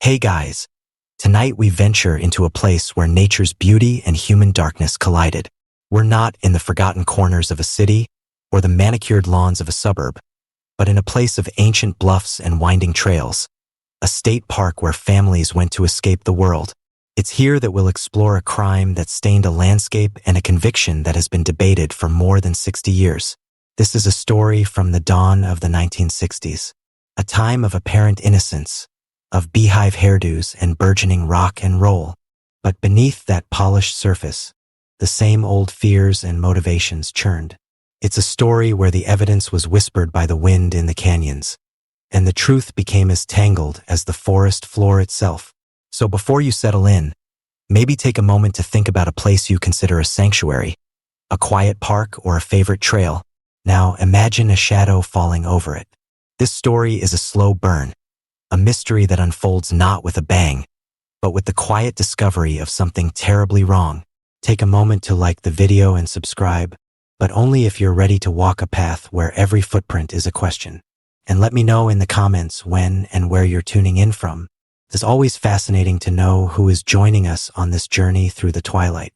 Hey guys, tonight we venture into a place where nature's beauty and human darkness collided. We're not in the forgotten corners of a city or the manicured lawns of a suburb, but in a place of ancient bluffs and winding trails, a state park where families went to escape the world. It's here that we'll explore a crime that stained a landscape and a conviction that has been debated for more than 60 years. This is a story from the dawn of the 1960s, a time of apparent innocence, of beehive hairdos and burgeoning rock and roll. But beneath that polished surface, the same old fears and motivations churned. It's a story where the evidence was whispered by the wind in the canyons, and the truth became as tangled as the forest floor itself. So before you settle in, maybe take a moment to think about a place you consider a sanctuary, a quiet park or a favorite trail. Now imagine a shadow falling over it. This story is a slow burn, a mystery that unfolds not with a bang, but with the quiet discovery of something terribly wrong. Take a moment to like the video and subscribe, but only if you're ready to walk a path where every footprint is a question. And let me know in the comments when and where you're tuning in from. It's always fascinating to know who is joining us on this journey through the twilight.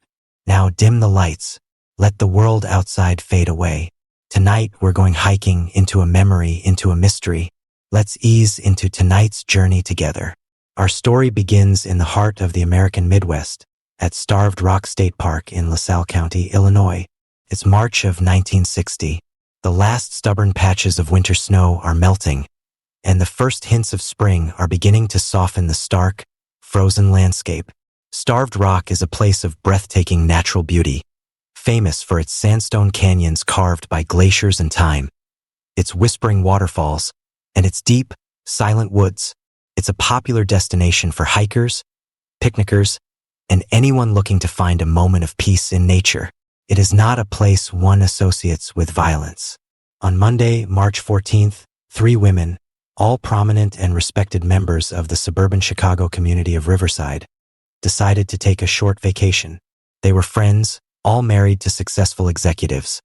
Now dim the lights, let the world outside fade away. Tonight we're going hiking into a memory, into a mystery. Let's ease into tonight's journey together. Our story begins in the heart of the American Midwest, at Starved Rock State Park in LaSalle County, Illinois. It's March of 1960. The last stubborn patches of winter snow are melting, and the first hints of spring are beginning to soften the stark, frozen landscape. Starved Rock is a place of breathtaking natural beauty, famous for its sandstone canyons carved by glaciers and time, its whispering waterfalls, and its deep, silent woods. It's a popular destination for hikers, picnickers, and anyone looking to find a moment of peace in nature. It is not a place one associates with violence. On Monday, March 14th, 3 women, all prominent and respected members of the suburban Chicago community of Riverside, decided to take a short vacation. They were friends, all married to successful executives,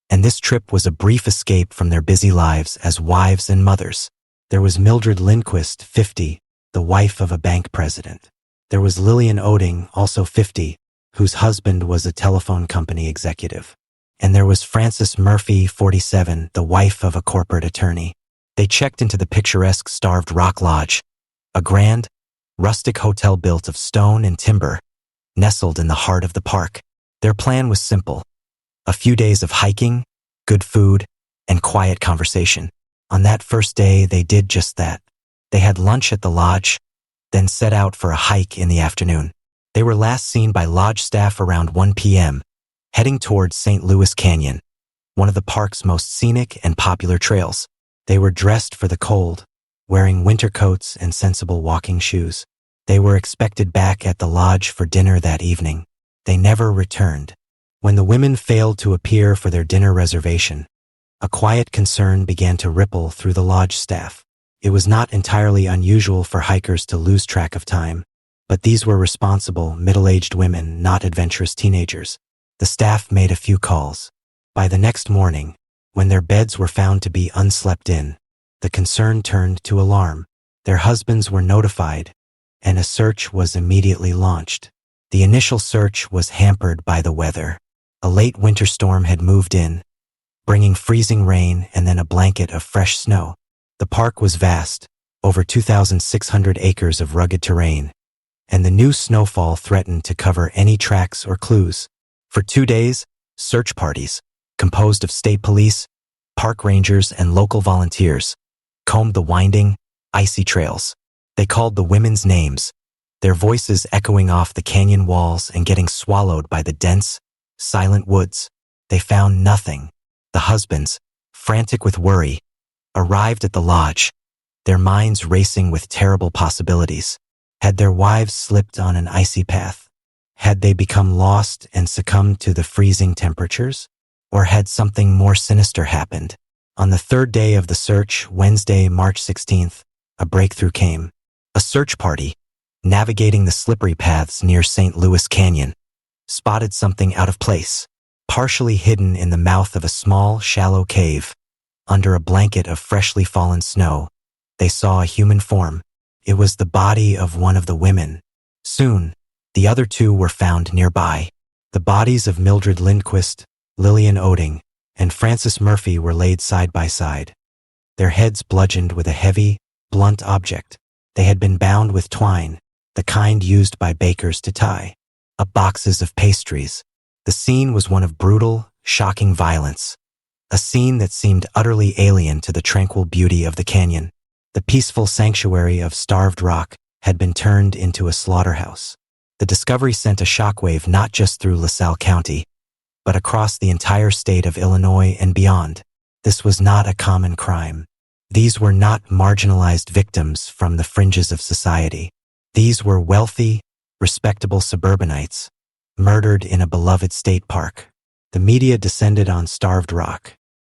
and this trip was a brief escape from their busy lives as wives and mothers. There was Mildred Lindquist, 50, the wife of a bank president. There was Lillian Oding, also 50, whose husband was a telephone company executive. And there was Frances Murphy, 47, the wife of a corporate attorney. They checked into the picturesque Starved Rock Lodge, a grand, rustic hotel built of stone and timber, nestled in the heart of the park. Their plan was simple: a few days of hiking, good food, and quiet conversation. On that first day, they did just that. They had lunch at the lodge, then set out for a hike in the afternoon. They were last seen by lodge staff around 1 p.m., heading towards St. Louis Canyon, one of the park's most scenic and popular trails. They were dressed for the cold, wearing winter coats and sensible walking shoes. They were expected back at the lodge for dinner that evening. They never returned. When the women failed to appear for their dinner reservation, a quiet concern began to ripple through the lodge staff. It was not entirely unusual for hikers to lose track of time, but these were responsible, middle-aged women, not adventurous teenagers. The staff made a few calls. By the next morning, when their beds were found to be unslept in, the concern turned to alarm. Their husbands were notified, and a search was immediately launched. The initial search was hampered by the weather. A late winter storm had moved in, bringing freezing rain and then a blanket of fresh snow. The park was vast, over 2,600 acres of rugged terrain, and the new snowfall threatened to cover any tracks or clues. For 2 days, search parties, composed of state police, park rangers, and local volunteers, combed the winding, icy trails. They called the women's names, their voices echoing off the canyon walls and getting swallowed by the dense, silent woods. They found nothing. The husbands, frantic with worry, arrived at the lodge, their minds racing with terrible possibilities. Had their wives slipped on an icy path? Had they become lost and succumbed to the freezing temperatures? Or had something more sinister happened? On the 3rd day of the search, Wednesday, March 16th, a breakthrough came. A search party, navigating the slippery paths near St. Louis Canyon, spotted something out of place, partially hidden in the mouth of a small, shallow cave. Under a blanket of freshly fallen snow, they saw a human form. It was the body of one of the women. Soon, the other two were found nearby. The bodies of Mildred Lindquist, Lillian Oding, and Frances Murphy were laid side by side. Their heads bludgeoned with a heavy, blunt object. They had been bound with twine, the kind used by bakers to tie up boxes of pastries. The scene was one of brutal, shocking violence, a scene that seemed utterly alien to the tranquil beauty of the canyon. The peaceful sanctuary of Starved Rock had been turned into a slaughterhouse. The discovery sent a shockwave not just through LaSalle County, but across the entire state of Illinois and beyond. This was not a common crime. These were not marginalized victims from the fringes of society. These were wealthy, respectable suburbanites, murdered in a beloved state park. The media descended on Starved Rock,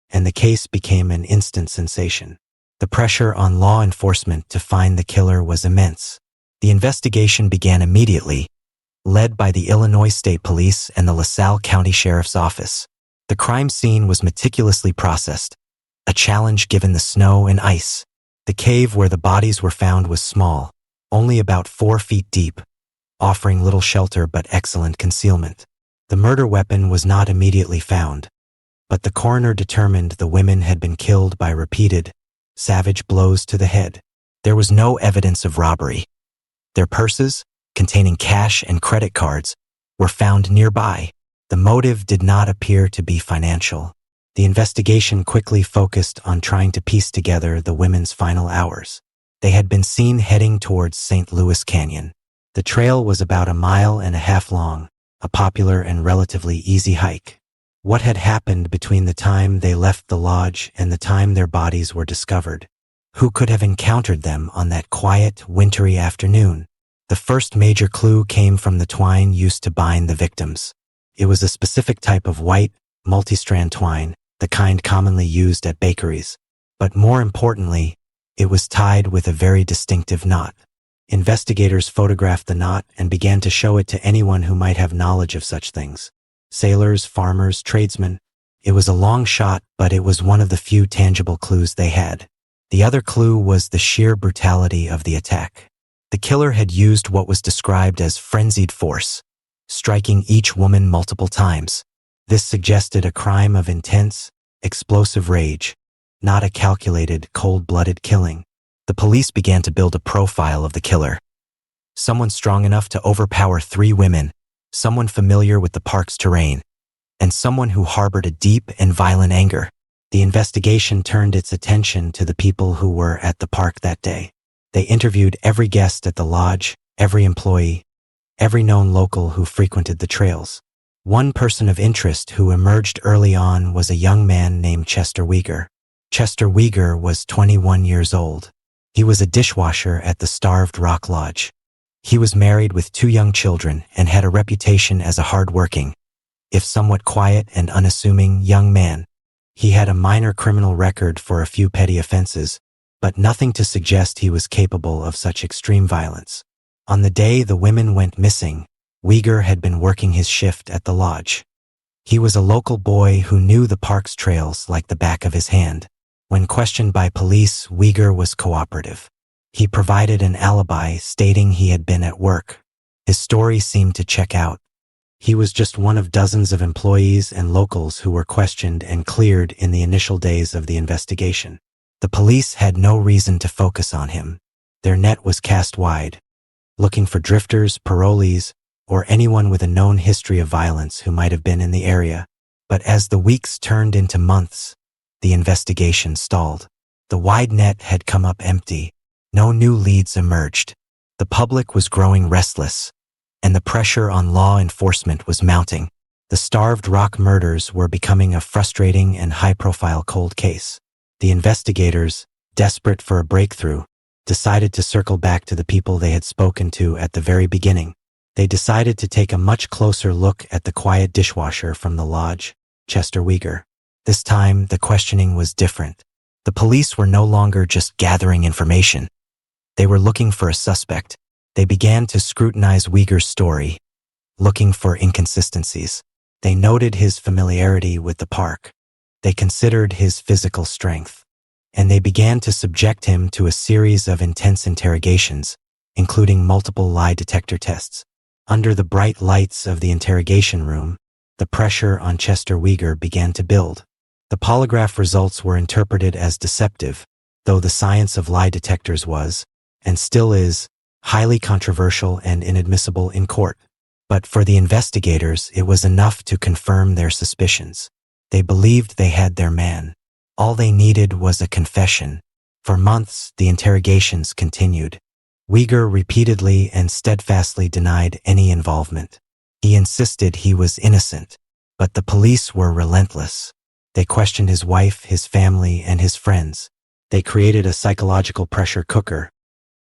and the case became an instant sensation. The pressure on law enforcement to find the killer was immense. The investigation began immediately, led by the Illinois State Police and the LaSalle County Sheriff's Office. The crime scene was meticulously processed, a challenge given the snow and ice. The cave where the bodies were found was small, only about 4 feet deep, offering little shelter but excellent concealment. The murder weapon was not immediately found, but the coroner determined the women had been killed by repeated, savage blows to the head. There was no evidence of robbery. Their purses, containing cash and credit cards, were found nearby. The motive did not appear to be financial. The investigation quickly focused on trying to piece together the women's final hours. They had been seen heading towards St. Louis Canyon. The trail was about 1.5 miles long, a popular and relatively easy hike. What had happened between the time they left the lodge and the time their bodies were discovered? Who could have encountered them on that quiet, wintry afternoon? The first major clue came from the twine used to bind the victims. It was a specific type of white, multi-strand twine, the kind commonly used at bakeries. But more importantly, it was tied with a very distinctive knot. Investigators photographed the knot and began to show it to anyone who might have knowledge of such things. Sailors, farmers, tradesmen. It was a long shot, but it was one of the few tangible clues they had. The other clue was the sheer brutality of the attack. The killer had used what was described as frenzied force, striking each woman multiple times. This suggested a crime of intense, explosive rage, not a calculated, cold-blooded killing. The police began to build a profile of the killer. Someone strong enough to overpower 3 women, someone familiar with the park's terrain, and someone who harbored a deep and violent anger. The investigation turned its attention to the people who were at the park that day. They interviewed every guest at the lodge, every employee, every known local who frequented the trails. One person of interest who emerged early on was a young man named Chester Weger. Chester Weger was 21 years old. He was a dishwasher at the Starved Rock Lodge. He was married with 2 young children and had a reputation as a hard-working, if somewhat quiet and unassuming, young man. He had a minor criminal record for a few petty offenses, but nothing to suggest he was capable of such extreme violence. On the day the women went missing, Weger had been working his shift at the lodge. He was a local boy who knew the park's trails like the back of his hand. When questioned by police, Weger was cooperative. He provided an alibi stating he had been at work. His story seemed to check out. He was just one of dozens of employees and locals who were questioned and cleared in the initial days of the investigation. The police had no reason to focus on him. Their net was cast wide, looking for drifters, parolees, or anyone with a known history of violence who might have been in the area. But as the weeks turned into months, the investigation stalled. The wide net had come up empty. No new leads emerged. The public was growing restless, and the pressure on law enforcement was mounting. The Starved Rock murders were becoming a frustrating and high-profile cold case. The investigators, desperate for a breakthrough, decided to circle back to the people they had spoken to at the very beginning. They decided to take a much closer look at the quiet dishwasher from the lodge, Chester Weger. This time, the questioning was different. The police were no longer just gathering information. They were looking for a suspect. They began to scrutinize Weger's story, looking for inconsistencies. They noted his familiarity with the park. They considered his physical strength. and they began to subject him to a series of intense interrogations, including multiple lie detector tests. Under the bright lights of the interrogation room, the pressure on Chester Weger began to build. The polygraph results were interpreted as deceptive, though the science of lie detectors was, and still is, highly controversial and inadmissible in court. But for the investigators, it was enough to confirm their suspicions. They believed they had their man. All they needed was a confession. For months, the interrogations continued. Weger repeatedly and steadfastly denied any involvement. He insisted he was innocent, but the police were relentless. They questioned his wife, his family, and his friends. They created a psychological pressure cooker,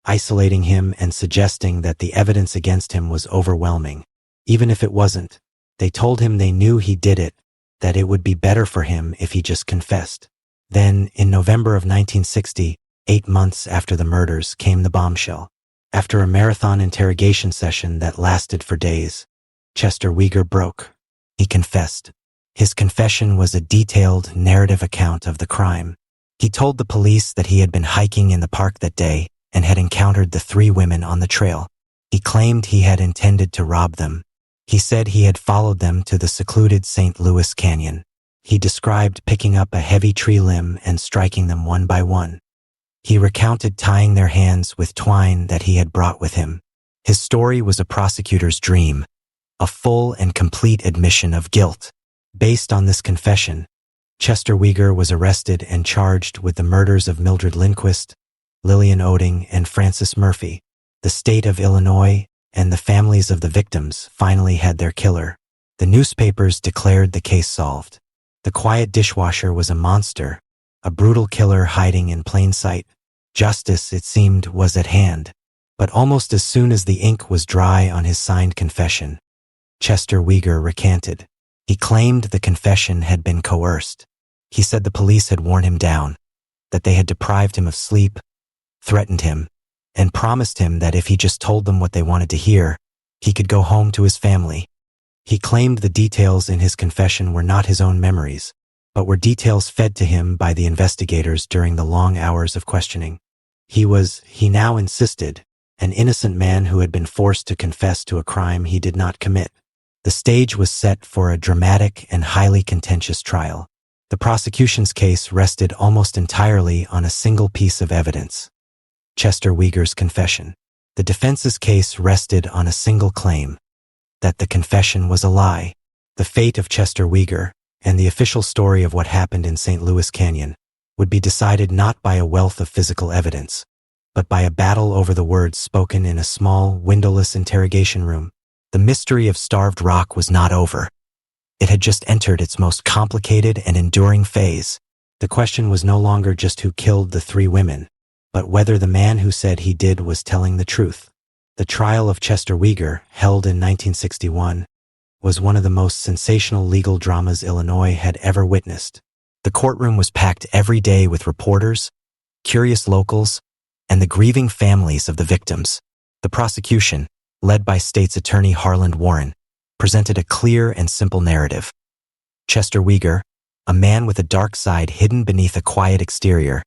isolating him and suggesting that the evidence against him was overwhelming. Even if it wasn't, they told him they knew he did it, that it would be better for him if he just confessed. Then, in November of 1960, 8 months after the murders, came the bombshell. After a marathon interrogation session that lasted for days, Chester Weger broke. He confessed. His confession was a detailed, narrative account of the crime. He told the police that he had been hiking in the park that day and had encountered the 3 women on the trail. He claimed he had intended to rob them. He said he had followed them to the secluded St. Louis Canyon. He described picking up a heavy tree limb and striking them one by one. He recounted tying their hands with twine that he had brought with him. His story was a prosecutor's dream, a full and complete admission of guilt. Based on this confession, Chester Weger was arrested and charged with the murders of Mildred Lindquist, Lillian Oding, and Francis Murphy. The state of Illinois and the families of the victims finally had their killer. The newspapers declared the case solved. The quiet dishwasher was a monster, a brutal killer hiding in plain sight. Justice, it seemed, was at hand. But almost as soon as the ink was dry on his signed confession, Chester Weger recanted. He claimed the confession had been coerced. He said the police had worn him down, that they had deprived him of sleep, threatened him, and promised him that if he just told them what they wanted to hear, he could go home to his family. He claimed the details in his confession were not his own memories, but were details fed to him by the investigators during the long hours of questioning. He now insisted, an innocent man who had been forced to confess to a crime he did not commit. The stage was set for a dramatic and highly contentious trial. The prosecution's case rested almost entirely on a single piece of evidence: Chester Weger's confession. The defense's case rested on a single claim, that the confession was a lie. The fate of Chester Weger, and the official story of what happened in St. Louis Canyon, would be decided not by a wealth of physical evidence, but by a battle over the words spoken in a small, windowless interrogation room. The mystery of Starved Rock was not over. It had just entered its most complicated and enduring phase. The question was no longer just who killed the 3 women, but whether the man who said he did was telling the truth. The trial of Chester Weger, held in 1961, was one of the most sensational legal dramas Illinois had ever witnessed. The courtroom was packed every day with reporters, curious locals, and the grieving families of the victims. The prosecution, led by State's Attorney Harland Warren, presented a clear and simple narrative. Chester Weger, a man with a dark side hidden beneath a quiet exterior,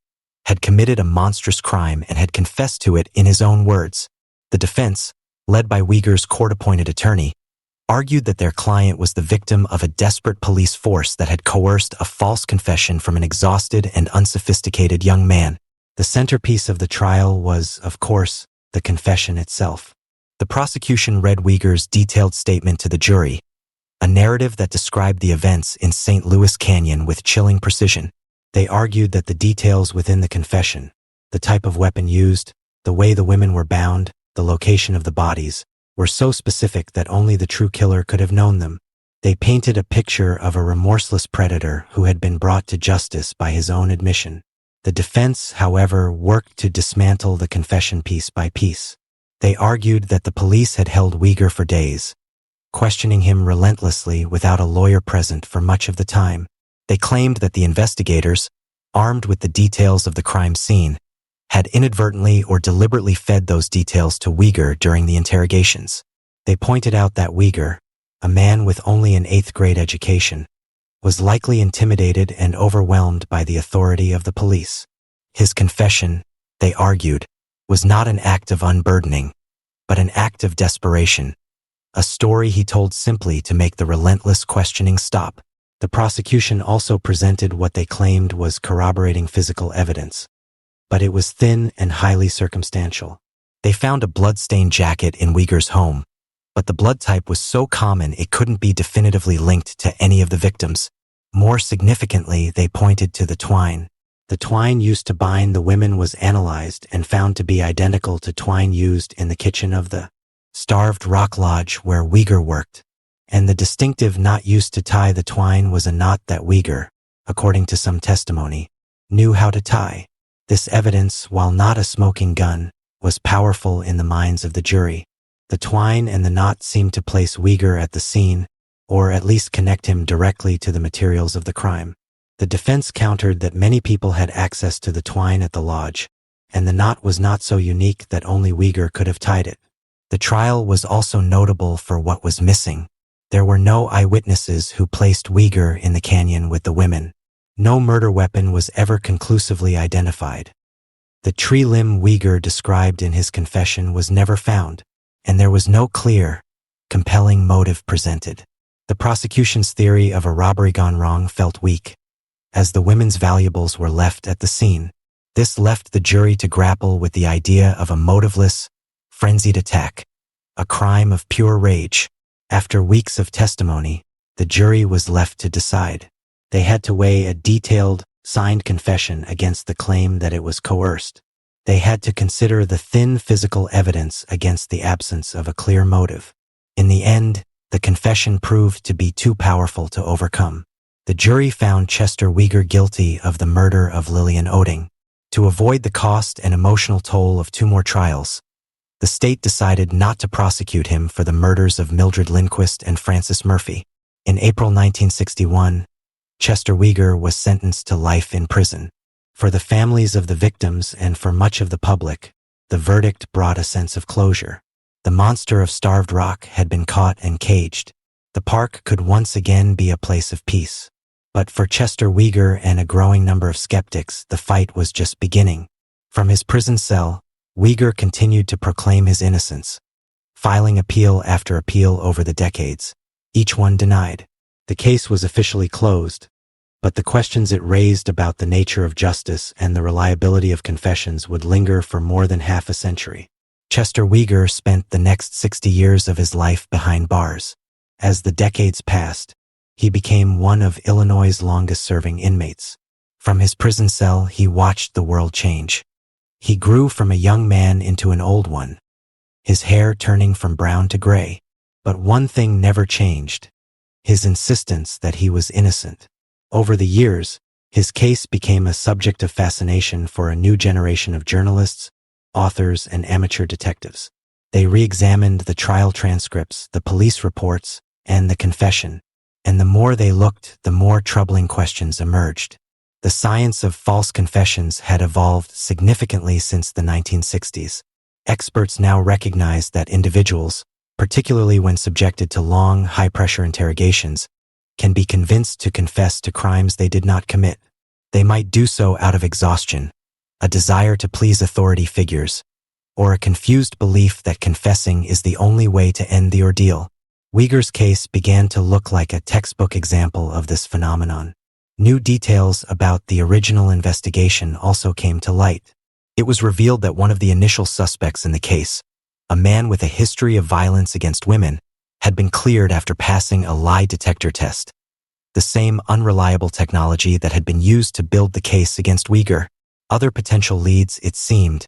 had committed a monstrous crime and had confessed to it in his own words. The defense, led by Weger's court-appointed attorney, argued that their client was the victim of a desperate police force that had coerced a false confession from an exhausted and unsophisticated young man. The centerpiece of the trial was, of course, the confession itself. The prosecution read Weger's detailed statement to the jury, a narrative that described the events in St. Louis Canyon with chilling precision. They argued that the details within the confession, the type of weapon used, the way the women were bound, the location of the bodies, were so specific that only the true killer could have known them. They painted a picture of a remorseless predator who had been brought to justice by his own admission. The defense, however, worked to dismantle the confession piece by piece. They argued that the police had held Weger for days, questioning him relentlessly without a lawyer present for much of the time. They claimed that the investigators, armed with the details of the crime scene, had inadvertently or deliberately fed those details to Weger during the interrogations. They pointed out that Weger, a man with only an 8th grade education, was likely intimidated and overwhelmed by the authority of the police. His confession, they argued, was not an act of unburdening, but an act of desperation, a story he told simply to make the relentless questioning stop. The prosecution also presented what they claimed was corroborating physical evidence, but it was thin and highly circumstantial. They found a blood-stained jacket in Uyghur's home, but the blood type was so common it couldn't be definitively linked to any of the victims. More significantly, they pointed to the twine. The twine used to bind the women was analyzed and found to be identical to twine used in the kitchen of the starved rock lodge where Uyghur worked, and the distinctive knot used to tie the twine was a knot that Uyghur, according to some testimony, knew how to tie. This evidence, while not a smoking gun, was powerful in the minds of the jury. The twine and the knot seemed to place Uyghur at the scene, or at least connect him directly to the materials of the crime. The defense countered that many people had access to the twine at the lodge, and the knot was not so unique that only Uyghur could have tied it. The trial was also notable for what was missing. There were no eyewitnesses who placed Uyghur in the canyon with the women. No murder weapon was ever conclusively identified. The tree limb Uyghur described in his confession was never found, and there was no clear, compelling motive presented. The prosecution's theory of a robbery gone wrong felt weak, as the women's valuables were left at the scene. This left the jury to grapple with the idea of a motiveless, frenzied attack, a crime of pure rage. After weeks of testimony, the jury was left to decide. They had to weigh a detailed, signed confession against the claim that it was coerced. They had to consider the thin physical evidence against the absence of a clear motive. In the end, the confession proved to be too powerful to overcome. The jury found Chester Uyghur guilty of the murder of Lillian Oding. To avoid the cost and emotional toll of 2 more trials, the state decided not to prosecute him for the murders of Mildred Lindquist and Francis Murphy. In April 1961, Chester Uyghur was sentenced to life in prison. For the families of the victims and for much of the public, the verdict brought a sense of closure. The monster of Starved Rock had been caught and caged. The park could once again be a place of peace. But for Chester Uyghur and a growing number of skeptics, the fight was just beginning. From his prison cell, Uyghur continued to proclaim his innocence, filing appeal after appeal over the decades, each one denied. The case was officially closed, but the questions it raised about the nature of justice and the reliability of confessions would linger for more than half a century. Chester Uyghur spent the next 60 years of his life behind bars. As the decades passed, he became one of Illinois' longest-serving inmates. From his prison cell, he watched the world change. He grew from a young man into an old one, his hair turning from brown to gray. But one thing never changed: his insistence that he was innocent. Over the years, his case became a subject of fascination for a new generation of journalists, authors, and amateur detectives. They re-examined the trial transcripts, the police reports, and the confession. And the more they looked, the more troubling questions emerged. The science of false confessions had evolved significantly since the 1960s. Experts now recognize that individuals, particularly when subjected to long, high-pressure interrogations, can be convinced to confess to crimes they did not commit. They might do so out of exhaustion, a desire to please authority figures, or a confused belief that confessing is the only way to end the ordeal. Uyghur's case began to look like a textbook example of this phenomenon. New details about the original investigation also came to light. It was revealed that one of the initial suspects in the case, a man with a history of violence against women, had been cleared after passing a lie detector test, the same unreliable technology that had been used to build the case against Uyghur. Other potential leads, it seemed,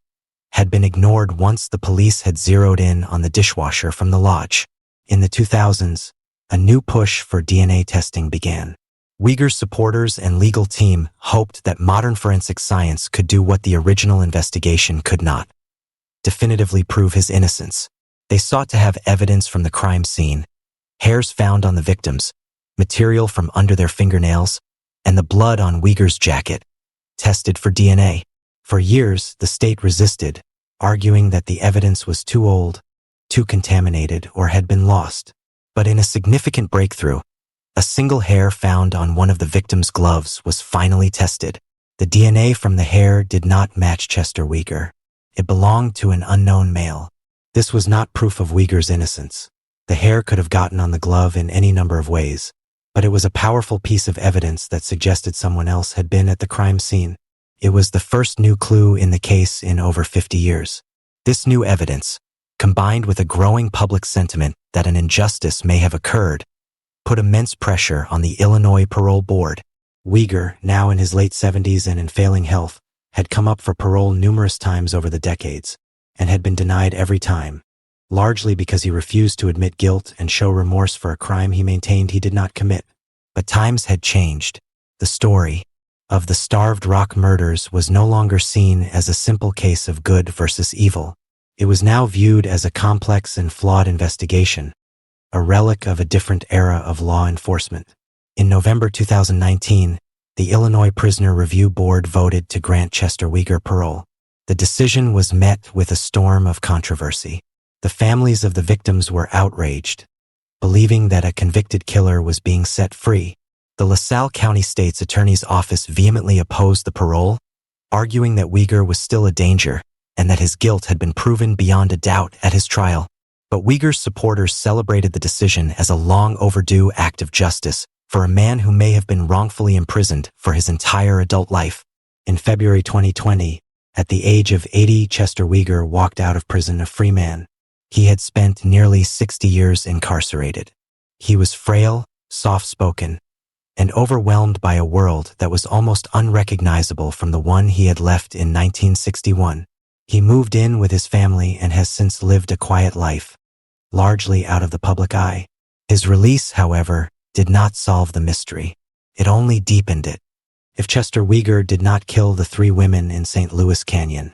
had been ignored once the police had zeroed in on the dishwasher from the lodge. In the 2000s, a new push for DNA testing began. Uyghur's supporters and legal team hoped that modern forensic science could do what the original investigation could not: definitively prove his innocence. They sought to have evidence from the crime scene, hairs found on the victims, material from under their fingernails, and the blood on Uyghur's jacket, tested for DNA. For years, the state resisted, arguing that the evidence was too old, too contaminated, or had been lost. But in a significant breakthrough, a single hair found on one of the victim's gloves was finally tested. The DNA from the hair did not match Chester Uyghur. It belonged to an unknown male. This was not proof of Uyghur's innocence. The hair could have gotten on the glove in any number of ways, but it was a powerful piece of evidence that suggested someone else had been at the crime scene. It was the first new clue in the case in over 50 years. This new evidence, combined with a growing public sentiment that an injustice may have occurred, put immense pressure on the Illinois Parole Board. Uyghur, now in his late 70s and in failing health, had come up for parole numerous times over the decades, and had been denied every time, largely because he refused to admit guilt and show remorse for a crime he maintained he did not commit. But times had changed. The story of the Starved Rock murders was no longer seen as a simple case of good versus evil. It was now viewed as a complex and flawed investigation, a relic of a different era of law enforcement. In November 2019, the Illinois Prisoner Review Board voted to grant Chester Uyghur parole. The decision was met with a storm of controversy. The families of the victims were outraged, believing that a convicted killer was being set free. The LaSalle County State's Attorney's Office vehemently opposed the parole, arguing that Uyghur was still a danger and that his guilt had been proven beyond a doubt at his trial. But Uyghur's supporters celebrated the decision as a long overdue act of justice for a man who may have been wrongfully imprisoned for his entire adult life. In February 2020, at the age of 80, Chester Uyghur walked out of prison a free man. He had spent nearly 60 years incarcerated. He was frail, soft-spoken, and overwhelmed by a world that was almost unrecognizable from the one he had left in 1961. He moved in with his family and has since lived a quiet life, largely out of the public eye. His release, however, did not solve the mystery. It only deepened it. If Chester Uyghur did not kill the 3 women in St. Louis Canyon,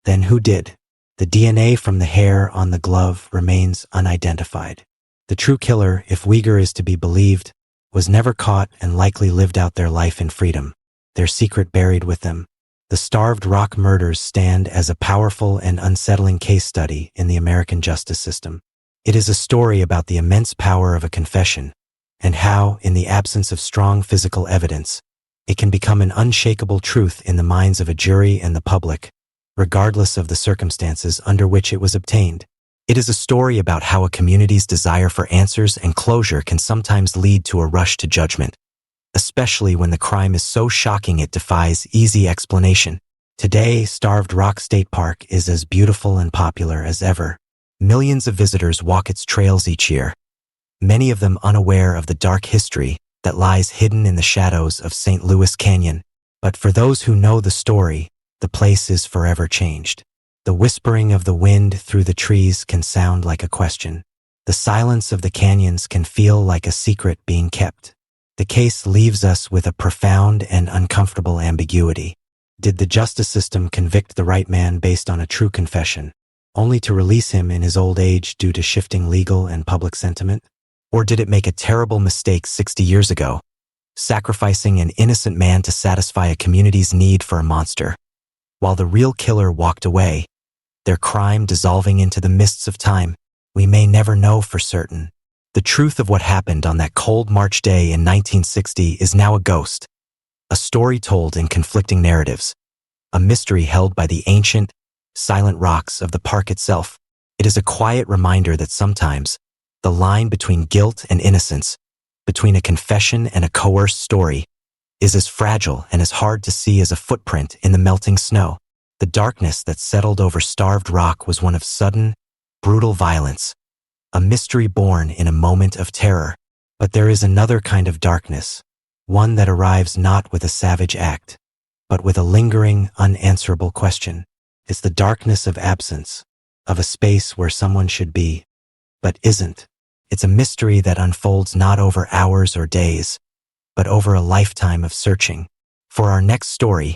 then who did? The DNA from the hair on the glove remains unidentified. The true killer, if Uyghur is to be believed, was never caught and likely lived out their life in freedom, their secret buried with them. The Starved Rock murders stand as a powerful and unsettling case study in the American justice system. It is a story about the immense power of a confession, and how, in the absence of strong physical evidence, it can become an unshakable truth in the minds of a jury and the public, regardless of the circumstances under which it was obtained. It is a story about how a community's desire for answers and closure can sometimes lead to a rush to judgment, especially when the crime is so shocking it defies easy explanation. Today, Starved Rock State Park is as beautiful and popular as ever. Millions of visitors walk its trails each year, many of them unaware of the dark history that lies hidden in the shadows of St. Louis Canyon. But for those who know the story, the place is forever changed. The whispering of the wind through the trees can sound like a question. The silence of the canyons can feel like a secret being kept. The case leaves us with a profound and uncomfortable ambiguity. Did the justice system convict the right man based on a true confession, only to release him in his old age due to shifting legal and public sentiment? Or did it make a terrible mistake 60 years ago, sacrificing an innocent man to satisfy a community's need for a monster, while the real killer walked away, their crime dissolving into the mists of time? We may never know for certain. The truth of what happened on that cold March day in 1960 is now a ghost, a story told in conflicting narratives, a mystery held by the ancient, silent rocks of the park itself. It is a quiet reminder that sometimes the line between guilt and innocence, between a confession and a coerced story, is as fragile and as hard to see as a footprint in the melting snow. The darkness that settled over Starved Rock was one of sudden, brutal violence, a mystery born in a moment of terror. But there is another kind of darkness, one that arrives not with a savage act, but with a lingering, unanswerable question. It's the darkness of absence, of a space where someone should be, but isn't. It's a mystery that unfolds not over hours or days, but over a lifetime of searching. For our next story,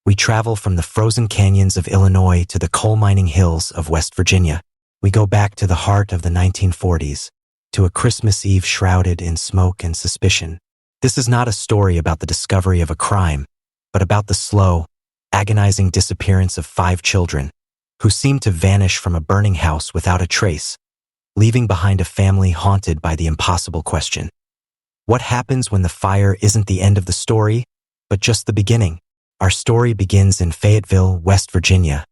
we travel from the frozen canyons of Illinois to the coal mining hills of West Virginia. We go back to the heart of the 1940s, to a Christmas Eve shrouded in smoke and suspicion. This is not a story about the discovery of a crime, but about the slow, agonizing disappearance of 5 children, who seemed to vanish from a burning house without a trace, leaving behind a family haunted by the impossible question. What happens when the fire isn't the end of the story, but just the beginning? Our story begins in Fayetteville, West Virginia,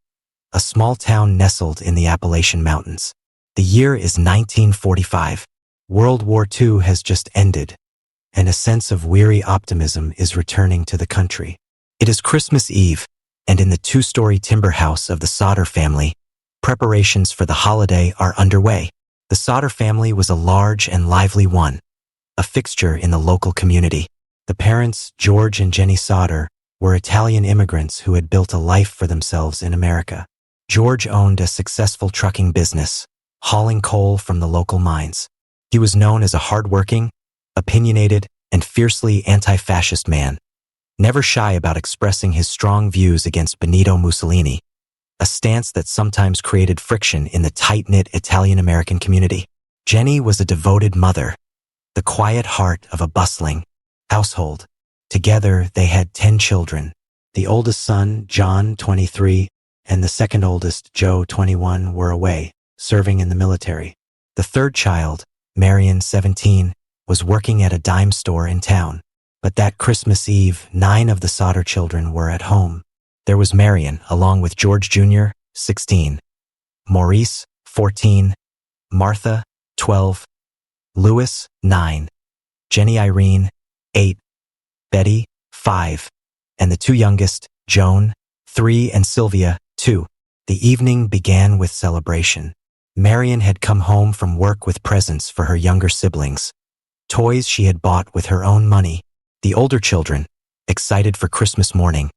a small town nestled in the Appalachian Mountains. The year is 1945. World War II has just ended, and a sense of weary optimism is returning to the country. It is Christmas Eve, and in the two-story timber house of the Sauter family, preparations for the holiday are underway. The Sauter family was a large and lively one, a fixture in the local community. The parents, George and Jenny Sauter, were Italian immigrants who had built a life for themselves in America. George owned a successful trucking business, hauling coal from the local mines. He was known as a hard-working, opinionated, and fiercely anti-fascist man, never shy about expressing his strong views against Benito Mussolini, a stance that sometimes created friction in the tight-knit Italian-American community. Jenny was a devoted mother, the quiet heart of a bustling household. Together, they had 10 children. The oldest son, John, 23, and the second oldest, Joe, 21, were away, serving in the military. The third child, Marion, 17, was working at a dime store in town. But that Christmas Eve, 9 of the Sauter children were at home. There was Marion, along with George Jr., 16, Maurice, 14, Martha, 12, Louis, 9, Jenny Irene, 8, Betty, 5, and the two youngest, Joan, 3, and Sylvia, 2. The evening began with celebration. Marion had come home from work with presents for her younger siblings, toys she had bought with her own money. The older children, excited for Christmas morning,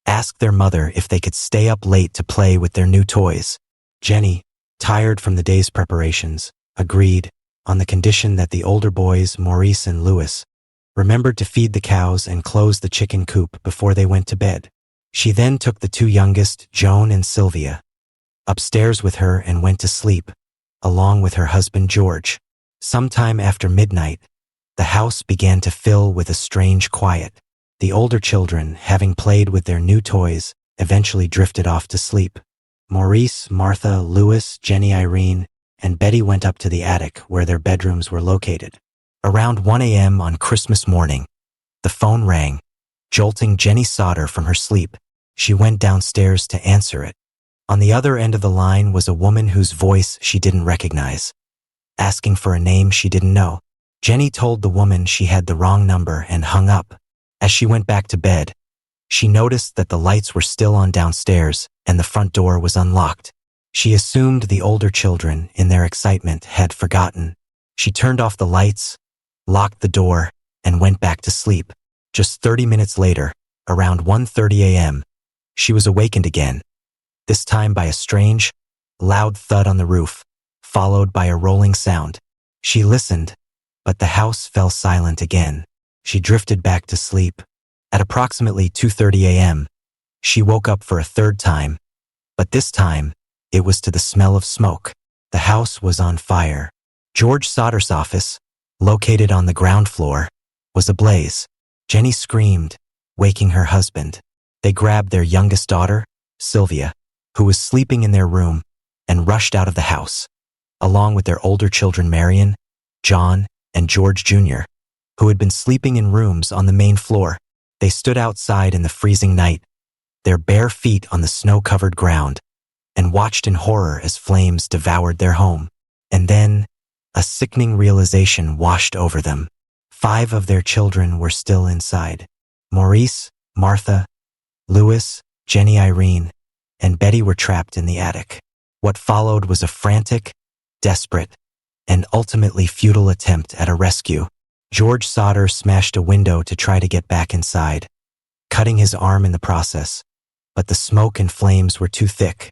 asked their mother if they could stay up late to play with their new toys. Jenny, tired from the day's preparations, agreed, on the condition that the older boys, Maurice and Louis, remembered to feed the cows and close the chicken coop before they went to bed. She then took the two youngest, Joan and Sylvia, upstairs with her and went to sleep, along with her husband George. Sometime after midnight, the house began to fill with a strange quiet. The older children, having played with their new toys, eventually drifted off to sleep. Maurice, Martha, Louis, Jenny Irene, and Betty went up to the attic where their bedrooms were located. Around 1 a.m. on Christmas morning, the phone rang, jolting Jenny Sauter from her sleep. She went downstairs to answer it. On the other end of the line was a woman whose voice she didn't recognize, asking for a name she didn't know. Jenny told the woman she had the wrong number and hung up. As she went back to bed, she noticed that the lights were still on downstairs and the front door was unlocked. She assumed the older children, in their excitement, had forgotten. She turned off the lights, locked the door, and went back to sleep. Just 30 minutes later, around 1:30 a.m., she was awakened again, this time by a strange, loud thud on the roof, followed by a rolling sound. She listened, but the house fell silent again. She drifted back to sleep. At approximately 2:30 a.m., she woke up for a third time, but this time, it was to the smell of smoke. The house was on fire. George Sauter's office, located on the ground floor, was ablaze. Jenny screamed, waking her husband. They grabbed their youngest daughter, Sylvia, who was sleeping in their room, and rushed out of the house, along with their older children Marion, John, and George Jr., who had been sleeping in rooms on the main floor. They stood outside in the freezing night, their bare feet on the snow-covered ground, and watched in horror as flames devoured their home. And then, a sickening realization washed over them. 5 of their children were still inside. Maurice, Martha, Louis, Jenny Irene, and Betty were trapped in the attic. What followed was a frantic, desperate, and ultimately futile attempt at a rescue. George Sauter smashed a window to try to get back inside, cutting his arm in the process, but the smoke and flames were too thick.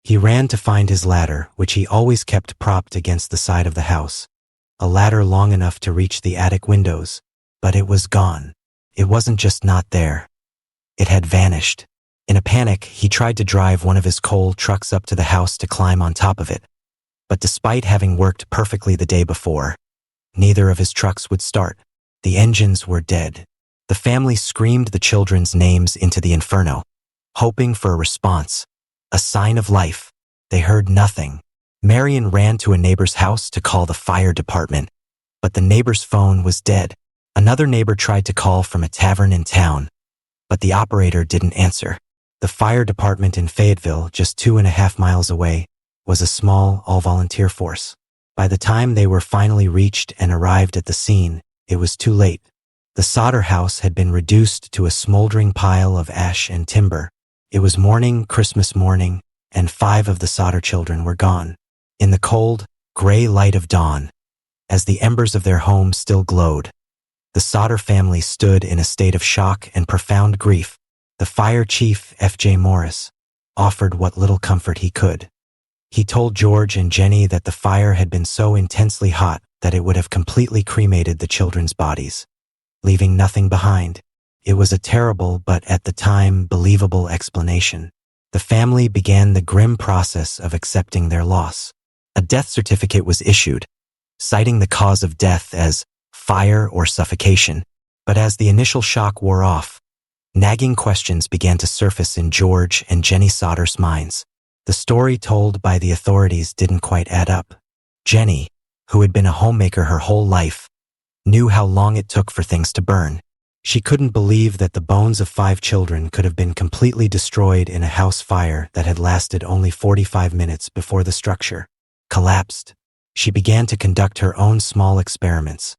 He ran to find his ladder, which he always kept propped against the side of the house, a ladder long enough to reach the attic windows, but it was gone. It wasn't just not there. It had vanished. In a panic, he tried to drive one of his coal trucks up to the house to climb on top of it, but despite having worked perfectly the day before, neither of his trucks would start. The engines were dead. The family screamed the children's names into the inferno, hoping for a response, a sign of life. They heard nothing. Marion ran to a neighbor's house to call the fire department, but the neighbor's phone was dead. Another neighbor tried to call from a tavern in town, but the operator didn't answer. The fire department in Fayetteville, just 2.5 miles away, was a small, all-volunteer force. By the time they were finally reached and arrived at the scene, it was too late. The solder house had been reduced to a smoldering pile of ash and timber. It was morning, Christmas morning, and 5 of the solder children were gone. In the cold, gray light of dawn, as the embers of their home still glowed, the solder family stood in a state of shock and profound grief. The fire chief, F.J. Morris, offered what little comfort he could. He told George and Jenny that the fire had been so intensely hot that it would have completely cremated the children's bodies, leaving nothing behind. It was a terrible but, at the time, believable explanation. The family began the grim process of accepting their loss. A death certificate was issued, citing the cause of death as fire or suffocation. But as the initial shock wore off, nagging questions began to surface in George and Jenny Solder's minds. The story told by the authorities didn't quite add up. Jenny, who had been a homemaker her whole life, knew how long it took for things to burn. She couldn't believe that the bones of 5 children could have been completely destroyed in a house fire that had lasted only 45 minutes before the structure collapsed. She began to conduct her own small experiments,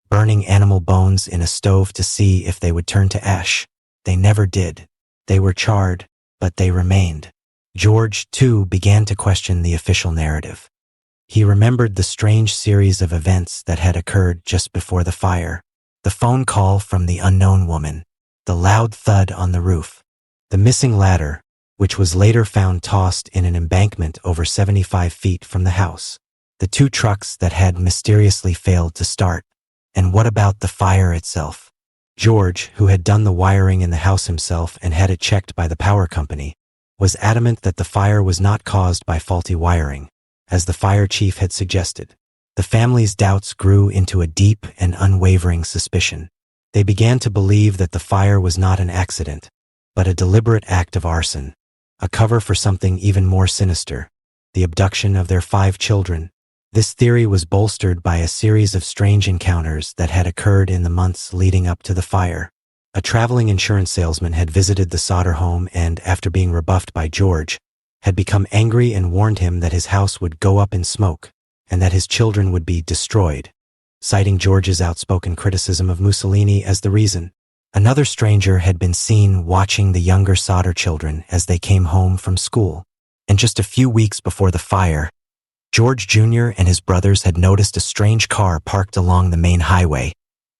burning animal bones in a stove to see if they would turn to ash. They never did. They were charred, but they remained. George, too, began to question the official narrative. He remembered the strange series of events that had occurred just before the fire. The phone call from the unknown woman, the loud thud on the roof, the missing ladder, which was later found tossed in an embankment over 75 feet from the house, the 2 trucks that had mysteriously failed to start. And what about the fire itself? George, who had done the wiring in the house himself and had it checked by the power company, was adamant that the fire was not caused by faulty wiring, as the fire chief had suggested. The family's doubts grew into a deep and unwavering suspicion. They began to believe that the fire was not an accident, but a deliberate act of arson, a cover for something even more sinister, the abduction of their 5 children. This theory was bolstered by a series of strange encounters that had occurred in the months leading up to the fire. A traveling insurance salesman had visited the Solder home and, after being rebuffed by George, had become angry and warned him that his house would go up in smoke and that his children would be destroyed, citing George's outspoken criticism of Mussolini as the reason. Another stranger had been seen watching the younger Solder children as they came home from school. And just a few weeks before the fire, George Jr. and his brothers had noticed a strange car parked along the main highway,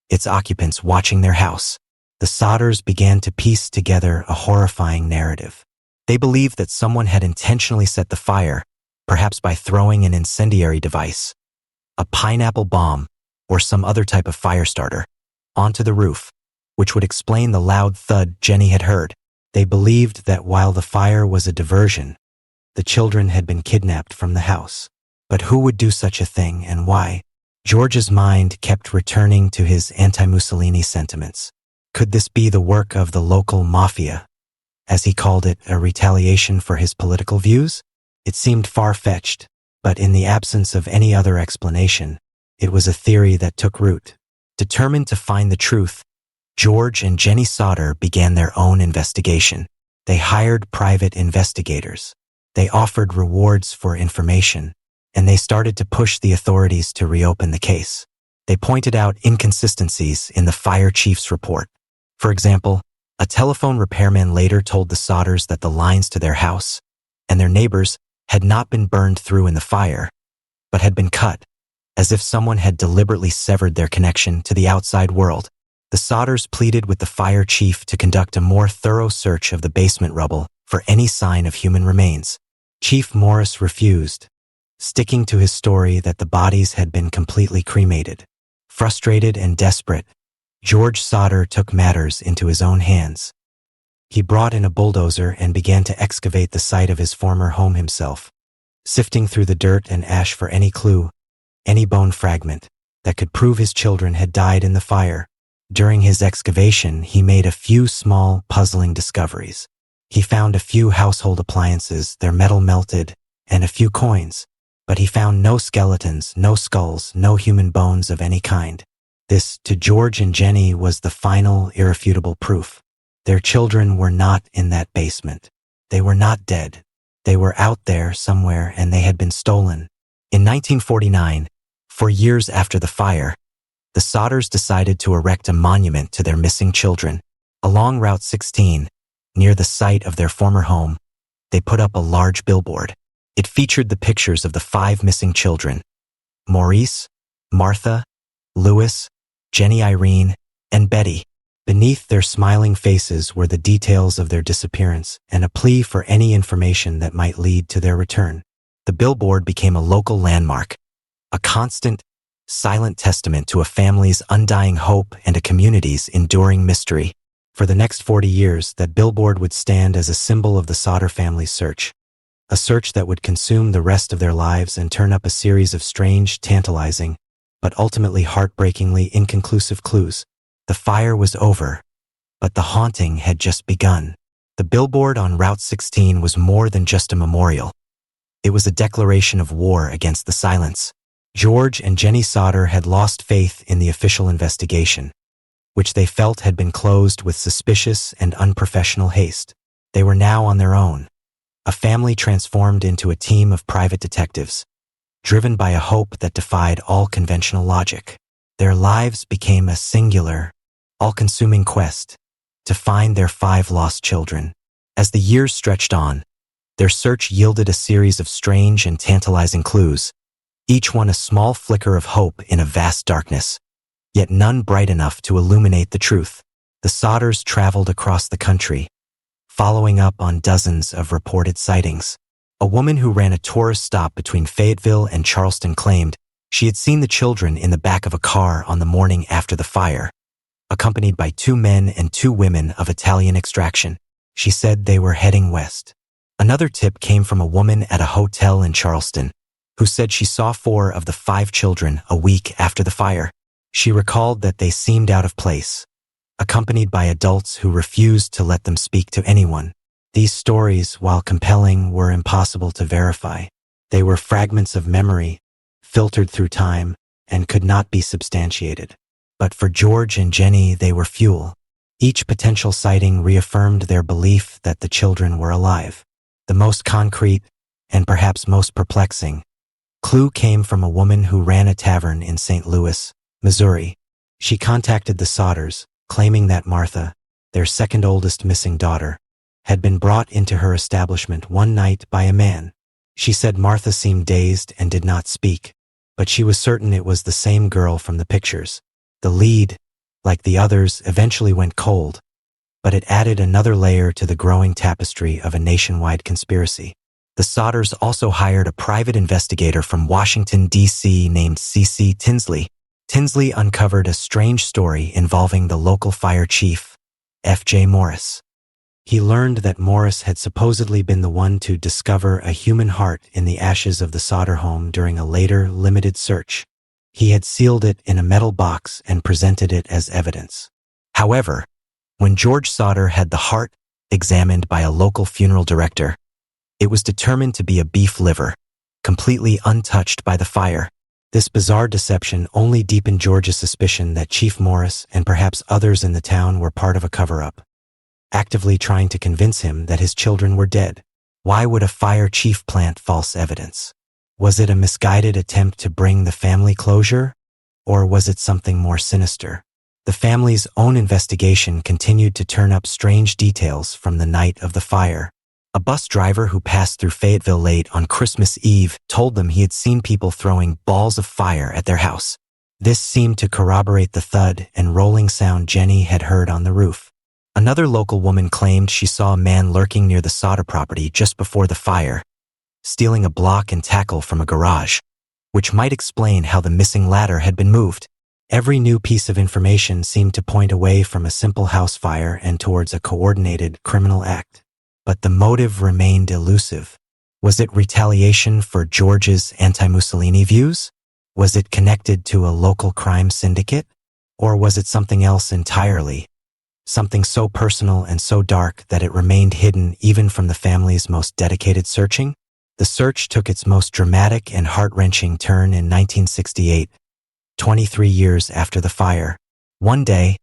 its occupants watching their house. The Solders began to piece together a horrifying narrative. They believed that someone had intentionally set the fire, perhaps by throwing an incendiary device, a pineapple bomb, or some other type of fire starter, onto the roof, which would explain the loud thud Jenny had heard. They believed that while the fire was a diversion, the children had been kidnapped from the house. But who would do such a thing and why? George's mind kept returning to his anti-Mussolini sentiments. Could this be the work of the local mafia, as he called it, a retaliation for his political views? It seemed far-fetched, but in the absence of any other explanation, it was a theory that took root. Determined to find the truth, George and Jenny Solder began their own investigation. They hired private investigators. They offered rewards for information, and they started to push the authorities to reopen the case. They pointed out inconsistencies in the fire chief's report. For example, a telephone repairman later told the Solders that the lines to their house and their neighbors had not been burned through in the fire, but had been cut, as if someone had deliberately severed their connection to the outside world. The Solders pleaded with the fire chief to conduct a more thorough search of the basement rubble for any sign of human remains. Chief Morris refused, sticking to his story that the bodies had been completely cremated. Frustrated and desperate, George Solder took matters into his own hands. He brought in a bulldozer and began to excavate the site of his former home himself, sifting through the dirt and ash for any clue, any bone fragment that could prove his children had died in the fire. During his excavation, he made a few small, puzzling discoveries. He found a few household appliances, their metal melted, and a few coins, but he found no skeletons, no skulls, no human bones of any kind. This, to George and Jenny, was the final, irrefutable proof. Their children were not in that basement. They were not dead. They were out there somewhere and they had been stolen. In 1949, 4 years after the fire, the Sodders decided to erect a monument to their missing children. Along Route 16, near the site of their former home, they put up a large billboard. It featured the pictures of the 5 missing children: Maurice, Martha, Louis, Jenny Irene, and Betty. Beneath their smiling faces were the details of their disappearance and a plea for any information that might lead to their return. The billboard became a local landmark, a constant, silent testament to a family's undying hope and a community's enduring mystery. For the next 40 years, that billboard would stand as a symbol of the Sodder family's search, a search that would consume the rest of their lives and turn up a series of strange, tantalizing, but ultimately heartbreakingly inconclusive clues. The fire was over, but the haunting had just begun. The billboard on Route 16 was more than just a memorial. It was a declaration of war against the silence. George and Jenny Sodder had lost faith in the official investigation, which they felt had been closed with suspicious and unprofessional haste. They were now on their own, a family transformed into a team of private detectives, driven by a hope that defied all conventional logic. Their lives became a singular, all-consuming quest to find their 5 lost children. As the years stretched on, their search yielded a series of strange and tantalizing clues, each one a small flicker of hope in a vast darkness, yet none bright enough to illuminate the truth. The Sodders traveled across the country, following up on dozens of reported sightings. A woman who ran a tourist stop between Fayetteville and Charleston claimed she had seen the children in the back of a car on the morning after the fire, accompanied by 2 men and 2 women of Italian extraction. She said they were heading west. Another tip came from a woman at a hotel in Charleston, who said she saw 4 of the 5 children a week after the fire. She recalled that they seemed out of place, accompanied by adults who refused to let them speak to anyone. These stories, while compelling, were impossible to verify. They were fragments of memory, filtered through time, and could not be substantiated. But for George and Jenny, they were fuel. Each potential sighting reaffirmed their belief that the children were alive. The most concrete, and perhaps most perplexing, clue came from a woman who ran a tavern in St. Louis, Missouri. She contacted the Sodders, claiming that Martha, their second oldest missing daughter, had been brought into her establishment one night by a man. She said Martha seemed dazed and did not speak, but she was certain it was the same girl from the pictures. The lead, like the others, eventually went cold, but it added another layer to the growing tapestry of a nationwide conspiracy. The Sodders also hired a private investigator from Washington, D.C. named C.C. Tinsley. Tinsley uncovered a strange story involving the local fire chief, F.J. Morris. He learned that Morris had supposedly been the one to discover a human heart in the ashes of the Sodder home during a later, limited search. He had sealed it in a metal box and presented it as evidence. However, when George Sodder had the heart examined by a local funeral director, it was determined to be a beef liver, completely untouched by the fire. This bizarre deception only deepened George's suspicion that Chief Morris and perhaps others in the town were part of a cover-up, actively trying to convince him that his children were dead. Why would a fire chief plant false evidence? Was it a misguided attempt to bring the family closure, or was it something more sinister? The family's own investigation continued to turn up strange details from the night of the fire. A bus driver who passed through Fayetteville late on Christmas Eve told them he had seen people throwing balls of fire at their house. This seemed to corroborate the thud and rolling sound Jenny had heard on the roof. Another local woman claimed she saw a man lurking near the Sodder property just before the fire, stealing a block and tackle from a garage, which might explain how the missing ladder had been moved. Every new piece of information seemed to point away from a simple house fire and towards a coordinated criminal act. But the motive remained elusive. Was it retaliation for George's anti-Mussolini views? Was it connected to a local crime syndicate? Or was it something else entirely? Something so personal and so dark that it remained hidden even from the family's most dedicated searching? The search took its most dramatic and heart-wrenching turn in 1968, 23 years after the fire. One day,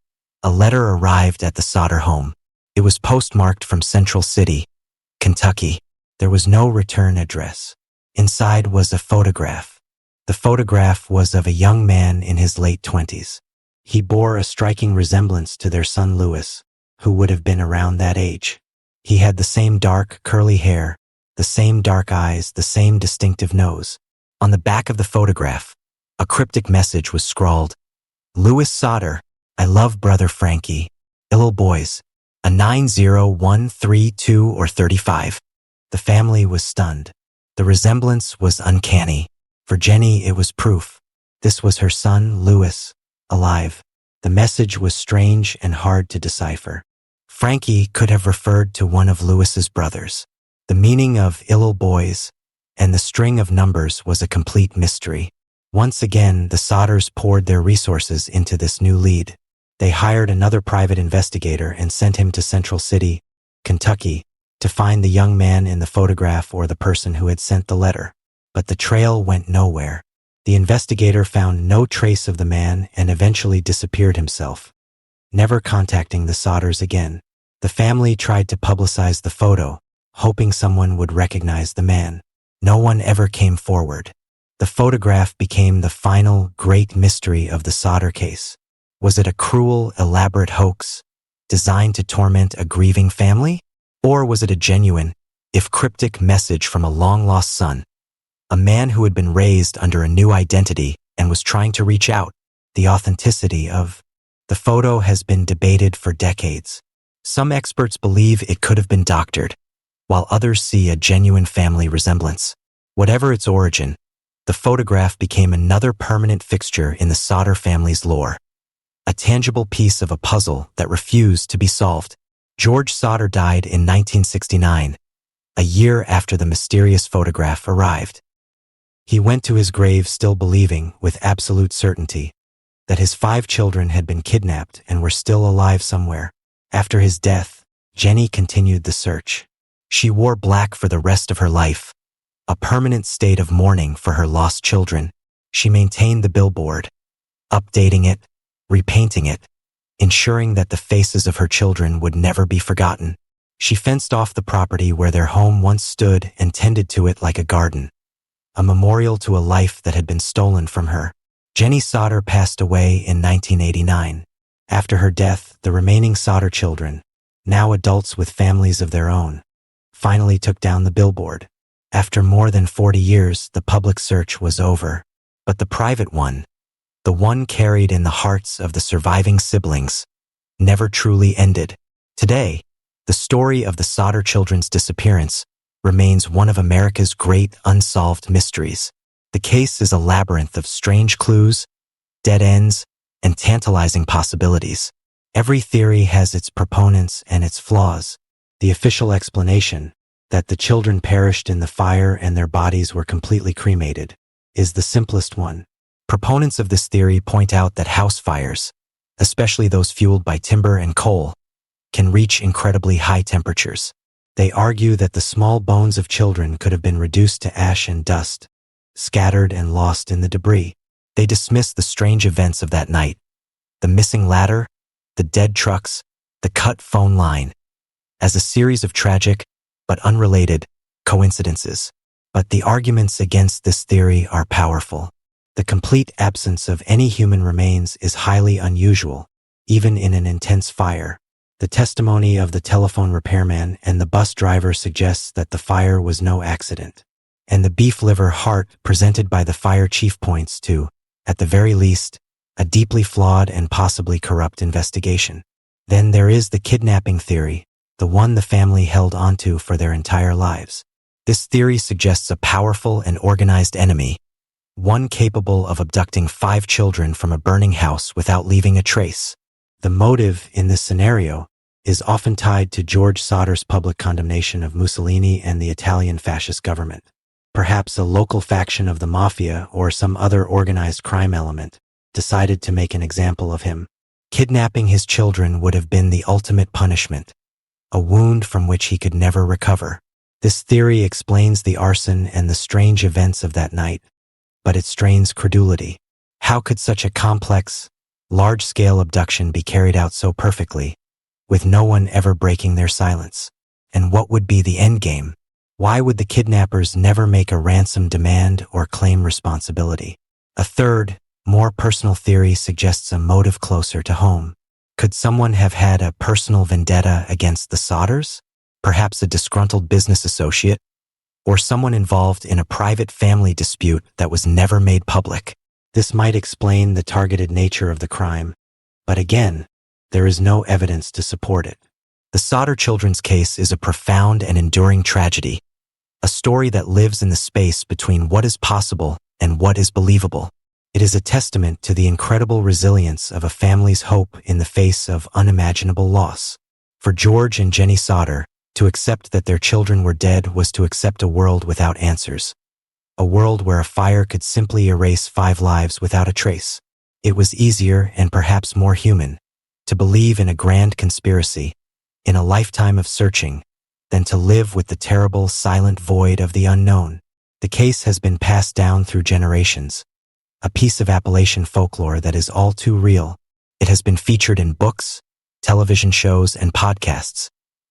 a letter arrived at the Sodder home. It was postmarked from Central City, Kentucky. There was no return address. Inside was a photograph. The photograph was of a young man in his late 20s. He bore a striking resemblance to their son Louis, who would have been around that age. He had the same dark, curly hair, the same dark eyes, the same distinctive nose. On the back of the photograph, a cryptic message was scrawled, "Louis Sauter, I love brother Frankie, Ill boys, a 90132 or 35. The family was stunned. The resemblance was uncanny. For Jenny, it was proof. This was her son, Louis, alive. The message was strange and hard to decipher. Frankie could have referred to one of Louis's brothers. The meaning of Ill boys and the string of numbers was a complete mystery. Once again, the Sauters poured their resources into this new lead. They hired another private investigator and sent him to Central City, Kentucky, to find the young man in the photograph or the person who had sent the letter. But the trail went nowhere. The investigator found no trace of the man and eventually disappeared himself, never contacting the Sauters again. The family tried to publicize the photo, hoping someone would recognize the man. No one ever came forward. The photograph became the final great mystery of the Sauter case. Was it a cruel, elaborate hoax designed to torment a grieving family? Or was it a genuine, if cryptic, message from a long-lost son? A man who had been raised under a new identity and was trying to reach out. The authenticity of the photo has been debated for decades. Some experts believe it could have been doctored, while others see a genuine family resemblance. Whatever its origin, the photograph became another permanent fixture in the Sauter family's lore. A tangible piece of a puzzle that refused to be solved. George Sauter died in 1969, a year after the mysterious photograph arrived. He went to his grave still believing, with absolute certainty, that his 5 children had been kidnapped and were still alive somewhere. After his death, Jenny continued the search. She wore black for the rest of her life, a permanent state of mourning for her lost children. She maintained the billboard, updating it, repainting it, ensuring that the faces of her children would never be forgotten. She fenced off the property where their home once stood and tended to it like a garden, a memorial to a life that had been stolen from her. Jenny Sauter passed away in 1989. After her death, the remaining Sauter children, now adults with families of their own, finally took down the billboard. After more than 40 years, the public search was over. But the private one, the one carried in the hearts of the surviving siblings, never truly ended. Today, the story of the Sauter children's disappearance remains one of America's great unsolved mysteries. The case is a labyrinth of strange clues, dead ends, and tantalizing possibilities. Every theory has its proponents and its flaws. The official explanation, that the children perished in the fire and their bodies were completely cremated, is the simplest one. Proponents of this theory point out that house fires, especially those fueled by timber and coal, can reach incredibly high temperatures. They argue that the small bones of children could have been reduced to ash and dust, scattered and lost in the debris. They dismiss the strange events of that night, the missing ladder, the dead trucks, the cut phone line, as a series of tragic, but unrelated, coincidences. But the arguments against this theory are powerful. The complete absence of any human remains is highly unusual, even in an intense fire. The testimony of the telephone repairman and the bus driver suggests that the fire was no accident. And the beef liver heart presented by the fire chief points to, at the very least, a deeply flawed and possibly corrupt investigation. Then there is the kidnapping theory, the one the family held onto for their entire lives. This theory suggests a powerful and organized enemy, one capable of abducting 5 children from a burning house without leaving a trace. The motive in this scenario is often tied to George Sauter's public condemnation of Mussolini and the Italian fascist government. Perhaps a local faction of the mafia or some other organized crime element decided to make an example of him. Kidnapping his children would have been the ultimate punishment, a wound from which he could never recover. This theory explains the arson and the strange events of that night, but it strains credulity. How could such a complex, large-scale abduction be carried out so perfectly, with no one ever breaking their silence. And what would be the endgame? Why would the kidnappers never make a ransom demand or claim responsibility? A third, more personal theory suggests a motive closer to home. Could someone have had a personal vendetta against the Sodders? Perhaps a disgruntled business associate? Or someone involved in a private family dispute that was never made public? This might explain the targeted nature of the crime, but again, there is no evidence to support it. The Sodder children's case is a profound and enduring tragedy, a story that lives in the space between what is possible and what is believable. It is a testament to the incredible resilience of a family's hope in the face of unimaginable loss. For George and Jenny Sodder, to accept that their children were dead was to accept a world without answers. A world where a fire could simply erase 5 lives without a trace. It was easier and perhaps more human to believe in a grand conspiracy, in a lifetime of searching, than to live with the terrible, silent void of the unknown. The case has been passed down through generations, a piece of Appalachian folklore that is all too real. It has been featured in books, television shows, and podcasts,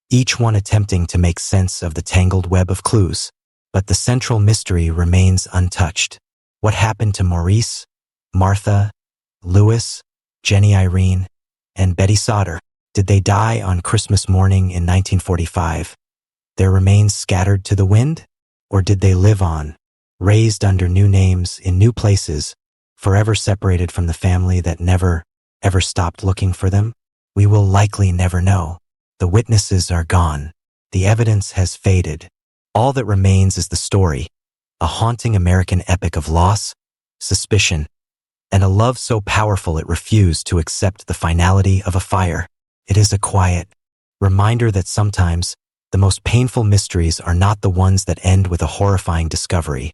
each one attempting to make sense of the tangled web of clues. But the central mystery remains untouched. What happened to Maurice, Martha, Louis, Jenny Irene, and Betty Sodder? Did they die on Christmas morning in 1945, their remains scattered to the wind? Or did they live on, raised under new names in new places, forever separated from the family that never, ever stopped looking for them? We will likely never know. The witnesses are gone. The evidence has faded. All that remains is the story, a haunting American epic of loss, suspicion, and a love so powerful it refused to accept the finality of a fire. It is a quiet reminder that sometimes the most painful mysteries are not the ones that end with a horrifying discovery,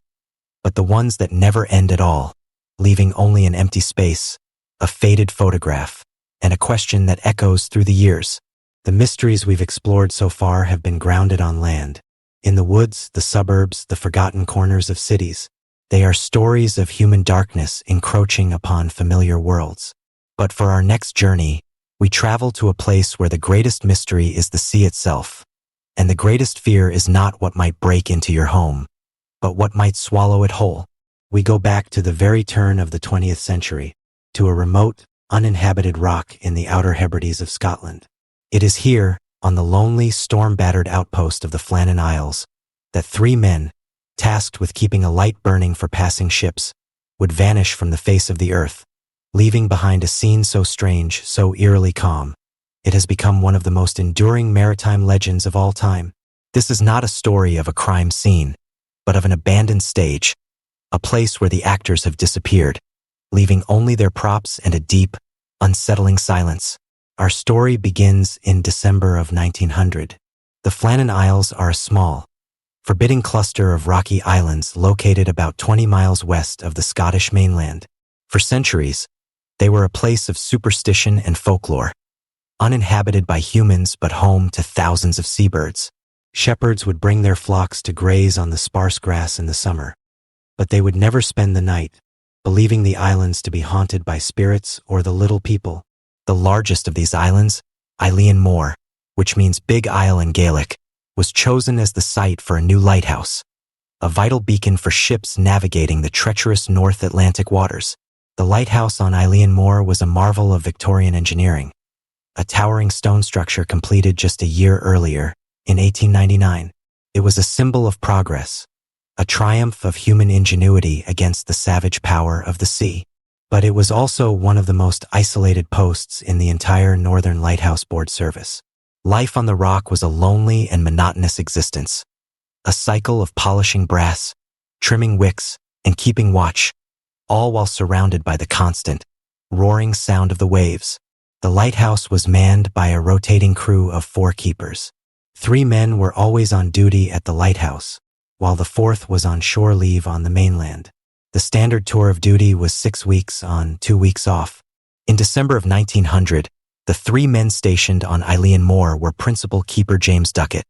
but the ones that never end at all, leaving only an empty space, a faded photograph, and a question that echoes through the years. The mysteries we've explored so far have been grounded on land, in the woods, the suburbs, the forgotten corners of cities. They are stories of human darkness encroaching upon familiar worlds. But for our next journey, we travel to a place where the greatest mystery is the sea itself, and the greatest fear is not what might break into your home, but what might swallow it whole. We go back to the very turn of the 20th century, to a remote, uninhabited rock in the Outer Hebrides of Scotland. It is here, on the lonely, storm-battered outpost of the Flannan Isles, that 3 men, tasked with keeping a light burning for passing ships, would vanish from the face of the earth, leaving behind a scene so strange, so eerily calm. It has become one of the most enduring maritime legends of all time. This is not a story of a crime scene, but of an abandoned stage, a place where the actors have disappeared, leaving only their props and a deep, unsettling silence. Our story begins in December of 1900. The Flannan Isles are a small, forbidding cluster of rocky islands located about 20 miles west of the Scottish mainland. For centuries, they were a place of superstition and folklore, uninhabited by humans but home to thousands of seabirds. Shepherds would bring their flocks to graze on the sparse grass in the summer, but they would never spend the night, believing the islands to be haunted by spirits or the little people. The largest of these islands, Eilean Mor, which means Big Isle in Gaelic, was chosen as the site for a new lighthouse, a vital beacon for ships navigating the treacherous North Atlantic waters. The lighthouse on Eilean Mor was a marvel of Victorian engineering, a towering stone structure completed just a year earlier, in 1899. It was a symbol of progress, a triumph of human ingenuity against the savage power of the sea. But it was also one of the most isolated posts in the entire Northern Lighthouse Board service. Life on the rock was a lonely and monotonous existence, a cycle of polishing brass, trimming wicks, and keeping watch, all while surrounded by the constant, roaring sound of the waves. The lighthouse was manned by a rotating crew of 4 keepers. 3 men were always on duty at the lighthouse, while the 4th was on shore leave on the mainland. The standard tour of duty was 6 weeks on, 2 weeks off. In December of 1900, the 3 men stationed on Eilean Mor were Principal Keeper James Duckett,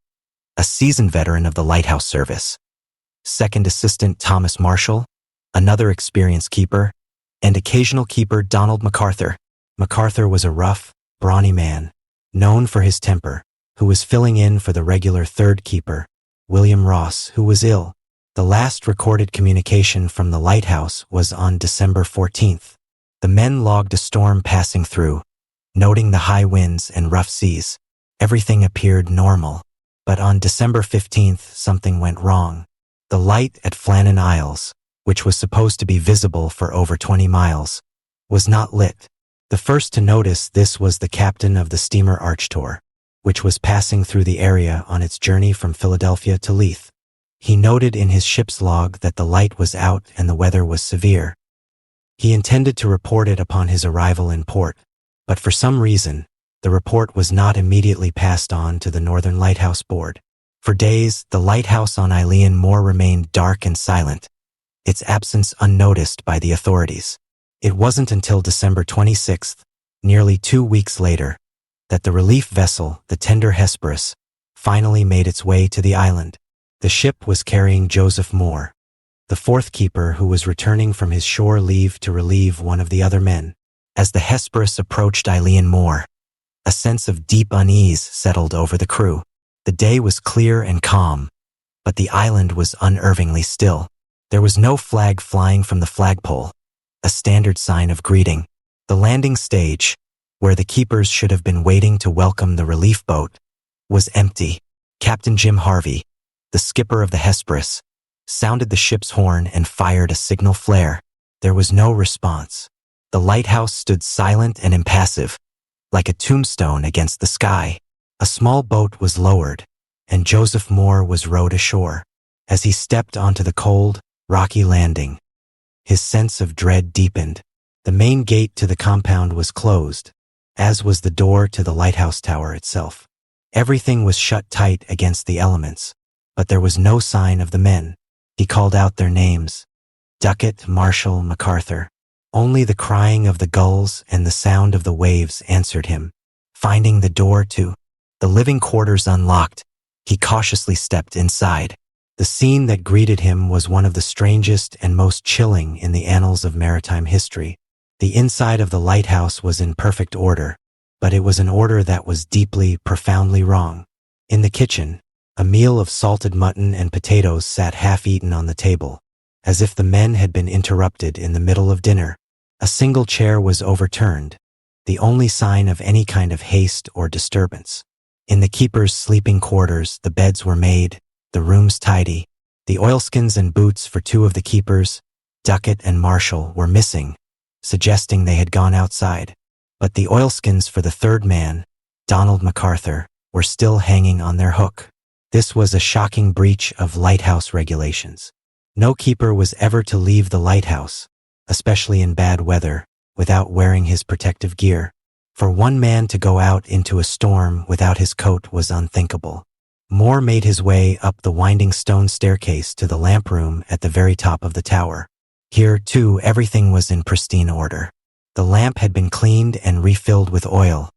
a seasoned veteran of the lighthouse service, Second Assistant Thomas Marshall, another experienced keeper, and occasional keeper Donald MacArthur. MacArthur was a rough, brawny man, known for his temper, who was filling in for the regular third keeper, William Ross, who was ill. The last recorded communication from the lighthouse was on December 14th. The men logged a storm passing through, noting the high winds and rough seas. Everything appeared normal. But on December 15th, something went wrong. The light at Flannan Isles, which was supposed to be visible for over 20 miles, was not lit. The first to notice this was the captain of the steamer Archtor, which was passing through the area on its journey from Philadelphia to Leith. He noted in his ship's log that the light was out and the weather was severe. He intended to report it upon his arrival in port, but for some reason, the report was not immediately passed on to the Northern Lighthouse Board. For days, the lighthouse on Eilean Mor remained dark and silent, its absence unnoticed by the authorities. It wasn't until December 26th, nearly 2 weeks later, that the relief vessel, the tender Hesperus, finally made its way to the island. The ship was carrying Joseph Moore, the fourth keeper who was returning from his shore leave to relieve one of the other men. As the Hesperus approached Eilean Mor, a sense of deep unease settled over the crew. The day was clear and calm, but the island was unnervingly still. There was no flag flying from the flagpole, a standard sign of greeting. The landing stage, where the keepers should have been waiting to welcome the relief boat, was empty. Captain Jim Harvey, the skipper of the Hesperus, sounded the ship's horn and fired a signal flare. There was no response. The lighthouse stood silent and impassive, like a tombstone against the sky. A small boat was lowered, and Joseph Moore was rowed ashore. As he stepped onto the cold, rocky landing, his sense of dread deepened. The main gate to the compound was closed, as was the door to the lighthouse tower itself. Everything was shut tight against the elements, but there was no sign of the men. He called out their names: Duckett, Marshall, MacArthur. Only the crying of the gulls and the sound of the waves answered him. Finding the door to the living quarters unlocked, he cautiously stepped inside. The scene that greeted him was one of the strangest and most chilling in the annals of maritime history. The inside of the lighthouse was in perfect order, but it was an order that was deeply, profoundly wrong. In the kitchen, a meal of salted mutton and potatoes sat half-eaten on the table, as if the men had been interrupted in the middle of dinner. A single chair was overturned, the only sign of any kind of haste or disturbance. In the keepers' sleeping quarters, the beds were made, the rooms tidy. The oilskins and boots for two of the keepers, Duckett and Marshall, were missing, suggesting they had gone outside. But the oilskins for the third man, Donald MacArthur, were still hanging on their hook. This was a shocking breach of lighthouse regulations. No keeper was ever to leave the lighthouse, especially in bad weather, without wearing his protective gear. For one man to go out into a storm without his coat was unthinkable. Moore made his way up the winding stone staircase to the lamp room at the very top of the tower. Here, too, everything was in pristine order. The lamp had been cleaned and refilled with oil,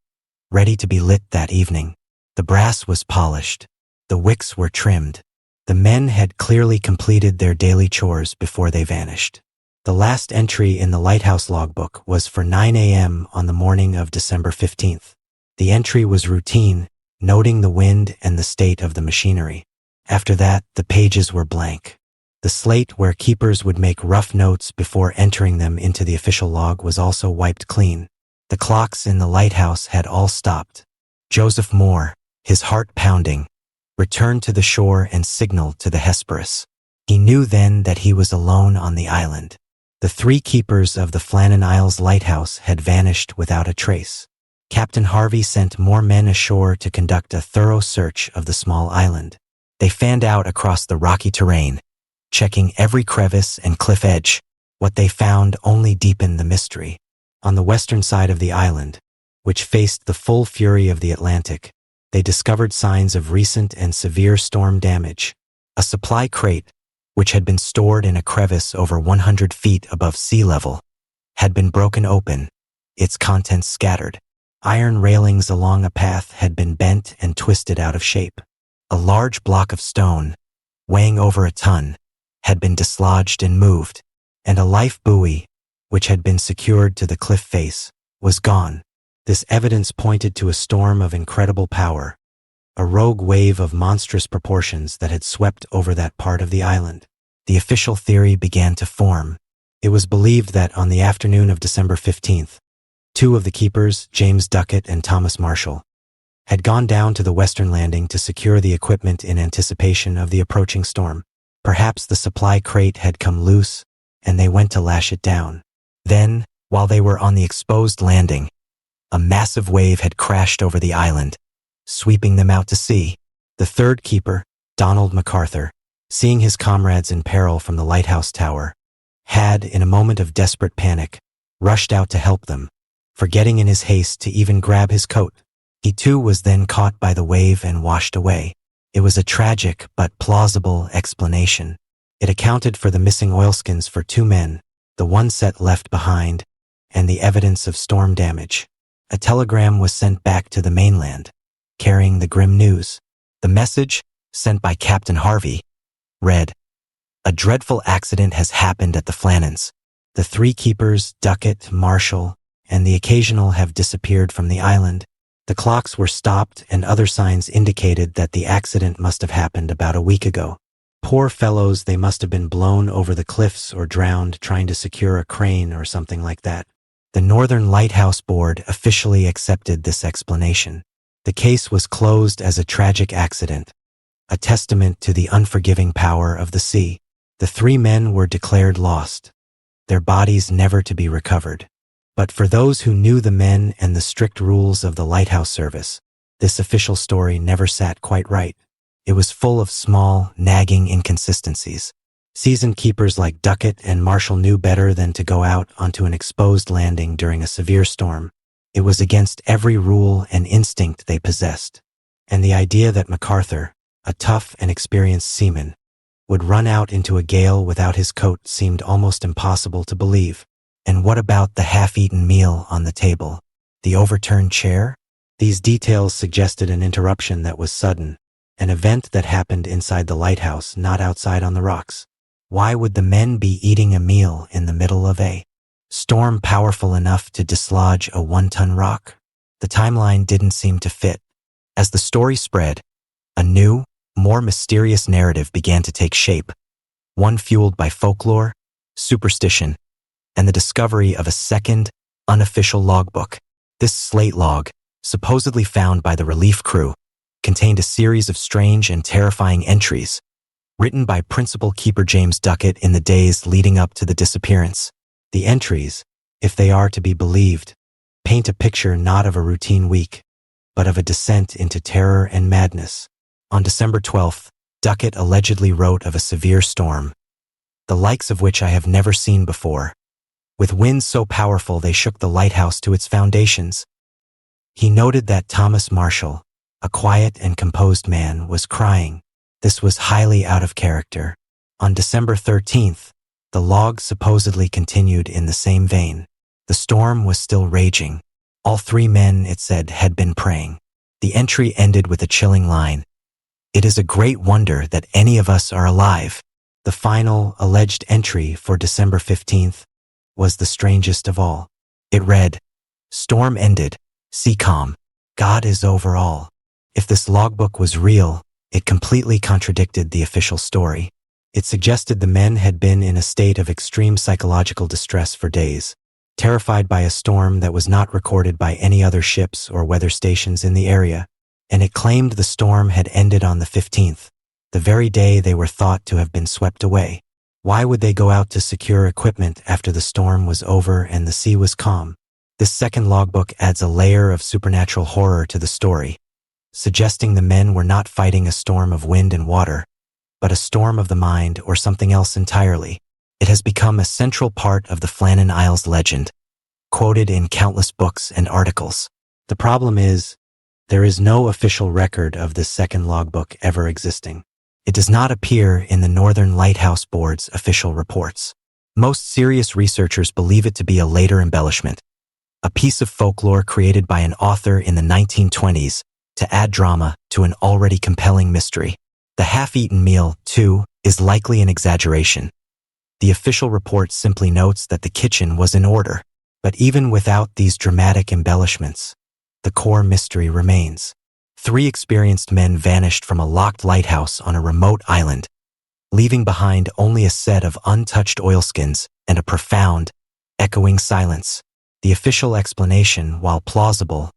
ready to be lit that evening. The brass was polished. The wicks were trimmed. The men had clearly completed their daily chores before they vanished. The last entry in the lighthouse logbook was for 9 a.m. on the morning of December 15th. The entry was routine, noting the wind and the state of the machinery. After that, the pages were blank. The slate where keepers would make rough notes before entering them into the official log was also wiped clean. The clocks in the lighthouse had all stopped. Joseph Moore, his heart pounding, returned to the shore and signaled to the Hesperus. He knew then that he was alone on the island. The three keepers of the Flannan Isles lighthouse had vanished without a trace. Captain Harvey sent more men ashore to conduct a thorough search of the small island. They fanned out across the rocky terrain, checking every crevice and cliff edge. What they found only deepened the mystery. On the western side of the island, which faced the full fury of the Atlantic, they discovered signs of recent and severe storm damage. A supply crate, which had been stored in a crevice over 100 feet above sea level, had been broken open, its contents scattered. Iron railings along a path had been bent and twisted out of shape. A large block of stone, weighing over a ton, had been dislodged and moved, and a life buoy, which had been secured to the cliff face, was gone. This evidence pointed to a storm of incredible power, a rogue wave of monstrous proportions that had swept over that part of the island. The official theory began to form. It was believed that on the afternoon of December 15th, two of the keepers, James Duckett and Thomas Marshall, had gone down to the western landing to secure the equipment in anticipation of the approaching storm. Perhaps the supply crate had come loose, and they went to lash it down. Then, while they were on the exposed landing, a massive wave had crashed over the island, sweeping them out to sea. The third keeper, Donald MacArthur, seeing his comrades in peril from the lighthouse tower, had, in a moment of desperate panic, rushed out to help them, forgetting in his haste to even grab his coat. He too was then caught by the wave and washed away. It was a tragic but plausible explanation. It accounted for the missing oilskins for two men, the one set left behind, and the evidence of storm damage. A telegram was sent back to the mainland, carrying the grim news. The message, sent by Captain Harvey, read, "A dreadful accident has happened at the Flannans. The three keepers, Duckett, Marshall, and the occasional have disappeared from the island. The clocks were stopped and other signs indicated that the accident must have happened about a week ago. Poor fellows, they must have been blown over the cliffs or drowned trying to secure a crane or something like that." The Northern Lighthouse Board officially accepted this explanation. The case was closed as a tragic accident, a testament to the unforgiving power of the sea. The three men were declared lost, their bodies never to be recovered. But for those who knew the men and the strict rules of the lighthouse service, this official story never sat quite right. It was full of small, nagging inconsistencies. Seasoned keepers like Duckett and Marshall knew better than to go out onto an exposed landing during a severe storm. It was against every rule and instinct they possessed. And the idea that MacArthur, a tough and experienced seaman, would run out into a gale without his coat seemed almost impossible to believe. And what about the half-eaten meal on the table? The overturned chair? These details suggested an interruption that was sudden, an event that happened inside the lighthouse, not outside on the rocks. Why would the men be eating a meal in the middle of a storm powerful enough to dislodge a 1-ton rock? The timeline didn't seem to fit. As the story spread, a new, more mysterious narrative began to take shape, one fueled by folklore, superstition, and the discovery of a second, unofficial logbook. This slate log, supposedly found by the relief crew, contained a series of strange and terrifying entries, written by Principal Keeper James Duckett in the days leading up to the disappearance. The entries, if they are to be believed, paint a picture not of a routine week, but of a descent into terror and madness. On December 12th, Duckett allegedly wrote of a severe storm, the likes of which I have never seen before, with winds so powerful they shook the lighthouse to its foundations. He noted that Thomas Marshall, a quiet and composed man, was crying. This was highly out of character. On December 13th, the log supposedly continued in the same vein. The storm was still raging. All three men, it said, had been praying. The entry ended with a chilling line, "It is a great wonder that any of us are alive." The final, alleged entry for December 15th was the strangest of all. It read, "Storm ended, sea calm, God is over all." If this logbook was real, it completely contradicted the official story. It suggested the men had been in a state of extreme psychological distress for days, terrified by a storm that was not recorded by any other ships or weather stations in the area, and it claimed the storm had ended on the 15th, the very day they were thought to have been swept away. Why would they go out to secure equipment after the storm was over and the sea was calm? This second logbook adds a layer of supernatural horror to the story, suggesting the men were not fighting a storm of wind and water, but a storm of the mind or something else entirely. It has become a central part of the Flannan Isles legend, quoted in countless books and articles. The problem is, there is no official record of this second logbook ever existing. It does not appear in the Northern Lighthouse Board's official reports. Most serious researchers believe it to be a later embellishment, a piece of folklore created by an author in the 1920s to add drama to an already compelling mystery. The half-eaten meal, too, is likely an exaggeration. The official report simply notes that the kitchen was in order. But even without these dramatic embellishments, the core mystery remains. 3 experienced men vanished from a locked lighthouse on a remote island, leaving behind only a set of untouched oilskins and a profound, echoing silence. The official explanation, while plausible,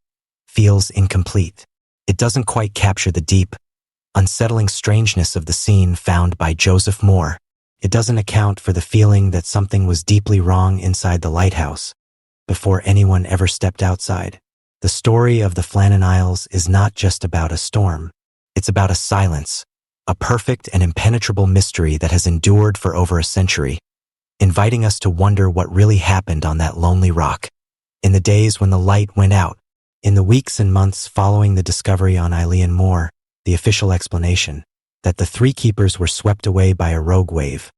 feels incomplete. It doesn't quite capture the deep, unsettling strangeness of the scene found by Joseph Moore. It doesn't account for the feeling that something was deeply wrong inside the lighthouse before anyone ever stepped outside. The story of the Flannan Isles is not just about a storm. It's about a silence, a perfect and impenetrable mystery that has endured for over a century, inviting us to wonder what really happened on that lonely rock. In the days when the light went out, in the weeks and months following the discovery on Eilean Moor, the official explanation, that the 3 keepers were swept away by a rogue wave,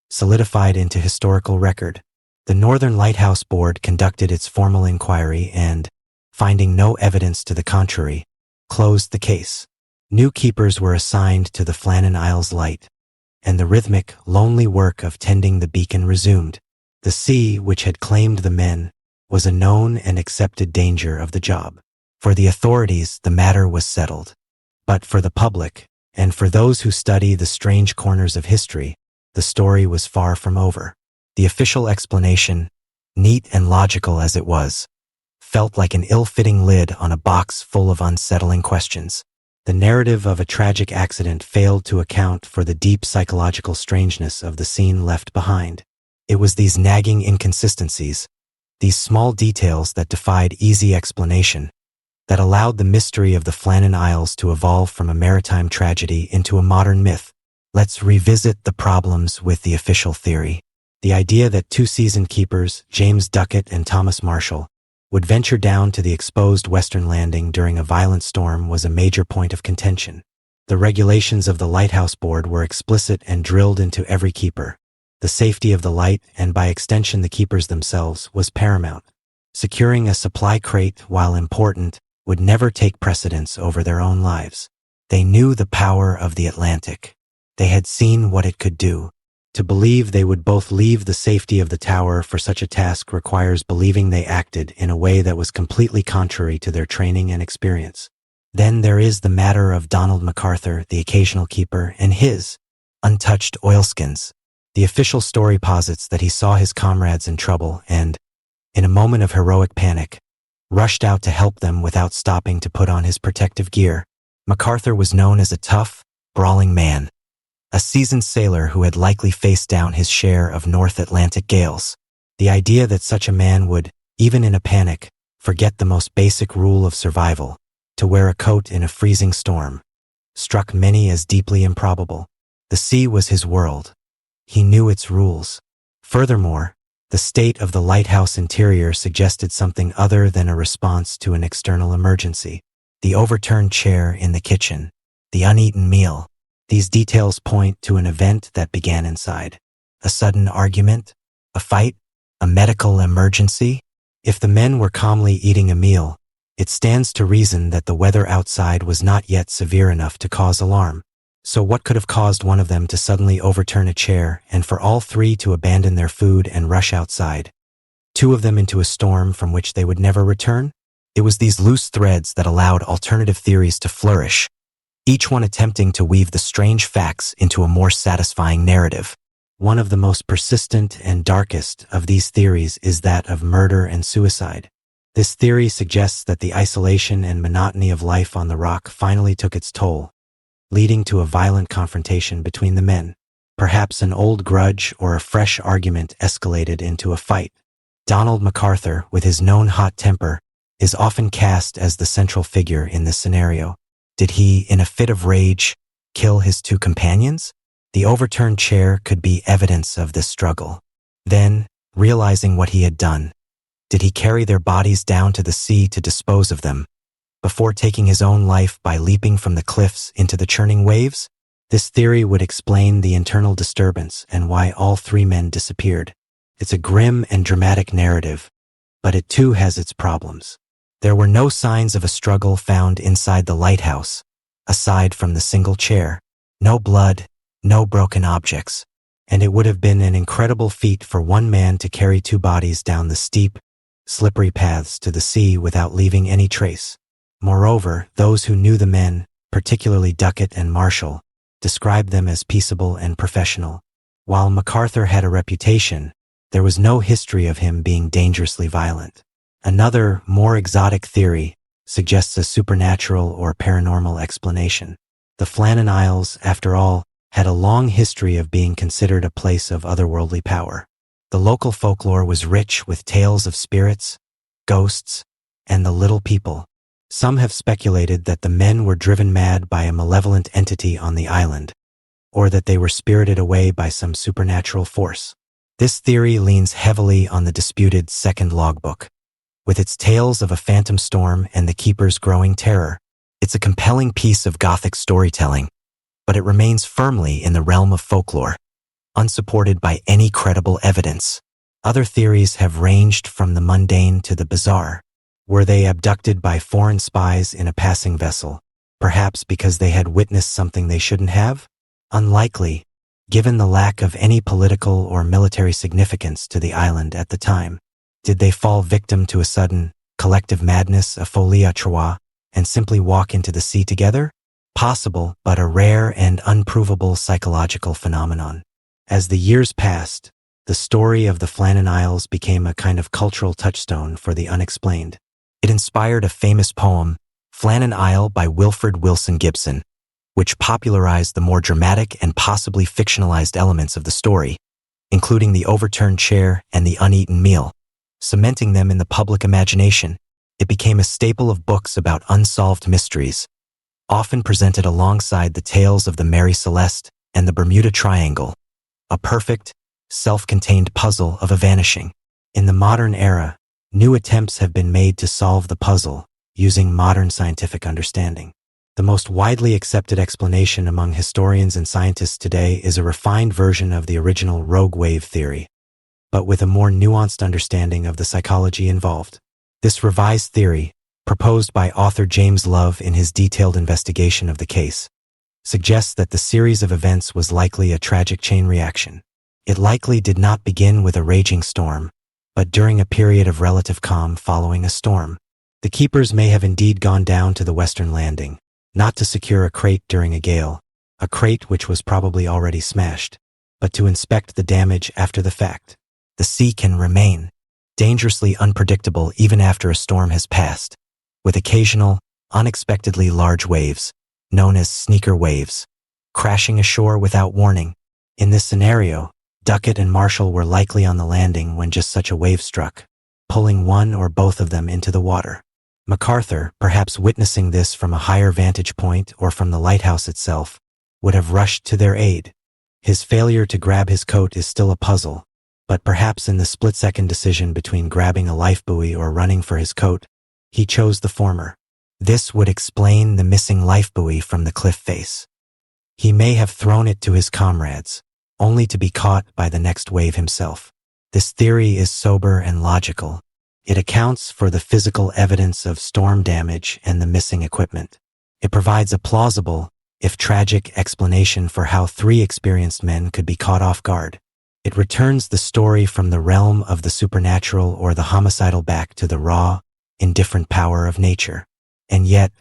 solidified into historical record. The Northern Lighthouse Board conducted its formal inquiry and, finding no evidence to the contrary, closed the case. New keepers were assigned to the Flannan Isles Light, and the rhythmic, lonely work of tending the beacon resumed. The sea, which had claimed the men, was a known and accepted danger of the job. For the authorities, the matter was settled. But for the public, and for those who study the strange corners of history, the story was far from over. The official explanation, neat and logical as it was, felt like an ill-fitting lid on a box full of unsettling questions. The narrative of a tragic accident failed to account for the deep psychological strangeness of the scene left behind. It was these nagging inconsistencies, these small details that defied easy explanation, that allowed the mystery of the Flannan Isles to evolve from a maritime tragedy into a modern myth. Let's revisit the problems with the official theory. The idea that 2 seasoned keepers, James Duckett and Thomas Marshall, would venture down to the exposed western landing during a violent storm was a major point of contention. The regulations of the Lighthouse Board were explicit and drilled into every keeper. The safety of the light, and by extension the keepers themselves, was paramount. Securing a supply crate, while important, would never take precedence over their own lives. They knew the power of the Atlantic. They had seen what it could do. To believe they would both leave the safety of the tower for such a task requires believing they acted in a way that was completely contrary to their training and experience. Then there is the matter of Donald MacArthur, the occasional keeper, and his untouched oilskins. The official story posits that he saw his comrades in trouble and, in a moment of heroic panic, rushed out to help them without stopping to put on his protective gear. MacArthur was known as a tough, brawling man, a seasoned sailor who had likely faced down his share of North Atlantic gales. The idea that such a man would, even in a panic, forget the most basic rule of survival, to wear a coat in a freezing storm, struck many as deeply improbable. The sea was his world. He knew its rules. Furthermore, the state of the lighthouse interior suggested something other than a response to an external emergency. The overturned chair in the kitchen, the uneaten meal. These details point to an event that began inside. A sudden argument? A fight? A medical emergency? If the men were calmly eating a meal, it stands to reason that the weather outside was not yet severe enough to cause alarm. So what could have caused one of them to suddenly overturn a chair and for all 3 to abandon their food and rush outside? 2 of them into a storm from which they would never return? It was these loose threads that allowed alternative theories to flourish, each one attempting to weave the strange facts into a more satisfying narrative. One of the most persistent and darkest of these theories is that of murder and suicide. This theory suggests that the isolation and monotony of life on the rock finally took its toll, leading to a violent confrontation between the men. Perhaps an old grudge or a fresh argument escalated into a fight. Donald MacArthur, with his known hot temper, is often cast as the central figure in this scenario. Did he, in a fit of rage, kill his 2 companions? The overturned chair could be evidence of this struggle. Then, realizing what he had done, did he carry their bodies down to the sea to dispose of them, before taking his own life by leaping from the cliffs into the churning waves? This theory would explain the internal disturbance and why all 3 men disappeared. It's a grim and dramatic narrative, but it too has its problems. There were no signs of a struggle found inside the lighthouse, aside from the single chair. No blood, no broken objects, and it would have been an incredible feat for one man to carry 2 bodies down the steep, slippery paths to the sea without leaving any trace. Moreover, those who knew the men, particularly Duckett and Marshall, described them as peaceable and professional. While MacArthur had a reputation, there was no history of him being dangerously violent. Another, more exotic theory suggests a supernatural or paranormal explanation. The Flannan Isles, after all, had a long history of being considered a place of otherworldly power. The local folklore was rich with tales of spirits, ghosts, and the little people. Some have speculated that the men were driven mad by a malevolent entity on the island, or that they were spirited away by some supernatural force. This theory leans heavily on the disputed second logbook. With its tales of a phantom storm and the keeper's growing terror, it's a compelling piece of Gothic storytelling, but it remains firmly in the realm of folklore, unsupported by any credible evidence. Other theories have ranged from the mundane to the bizarre. Were they abducted by foreign spies in a passing vessel, perhaps because they had witnessed something they shouldn't have? Unlikely, given the lack of any political or military significance to the island at the time. Did they fall victim to a sudden, collective madness, a folie à trois, and simply walk into the sea together? Possible, but a rare and unprovable psychological phenomenon. As the years passed, the story of the Flannan Isles became a kind of cultural touchstone for the unexplained. It inspired a famous poem, Flannan Isle by Wilfred Wilson Gibson, which popularized the more dramatic and possibly fictionalized elements of the story, including the overturned chair and the uneaten meal. Cementing them in the public imagination, it became a staple of books about unsolved mysteries, often presented alongside the tales of the Mary Celeste and the Bermuda Triangle, a perfect, self-contained puzzle of a vanishing. In the modern era, new attempts have been made to solve the puzzle using modern scientific understanding. The most widely accepted explanation among historians and scientists today is a refined version of the original rogue wave theory, but with a more nuanced understanding of the psychology involved. This revised theory, proposed by author James Love in his detailed investigation of the case, suggests that the series of events was likely a tragic chain reaction. It likely did not begin with a raging storm, but during a period of relative calm following a storm. The keepers may have indeed gone down to the western landing, not to secure a crate during a gale, a crate which was probably already smashed, but to inspect the damage after the fact. The sea can remain dangerously unpredictable even after a storm has passed, with occasional, unexpectedly large waves, known as sneaker waves, crashing ashore without warning. In this scenario, Duckett and Marshall were likely on the landing when just such a wave struck, pulling one or both of them into the water. MacArthur, perhaps witnessing this from a higher vantage point or from the lighthouse itself, would have rushed to their aid. His failure to grab his coat is still a puzzle, but perhaps in the split-second decision between grabbing a lifebuoy or running for his coat, he chose the former. This would explain the missing lifebuoy from the cliff face. He may have thrown it to his comrades, only to be caught by the next wave himself. This theory is sober and logical. It accounts for the physical evidence of storm damage and the missing equipment. It provides a plausible, if tragic, explanation for how three experienced men could be caught off guard. It returns the story from the realm of the supernatural or the homicidal back to the raw, indifferent power of nature. And yet,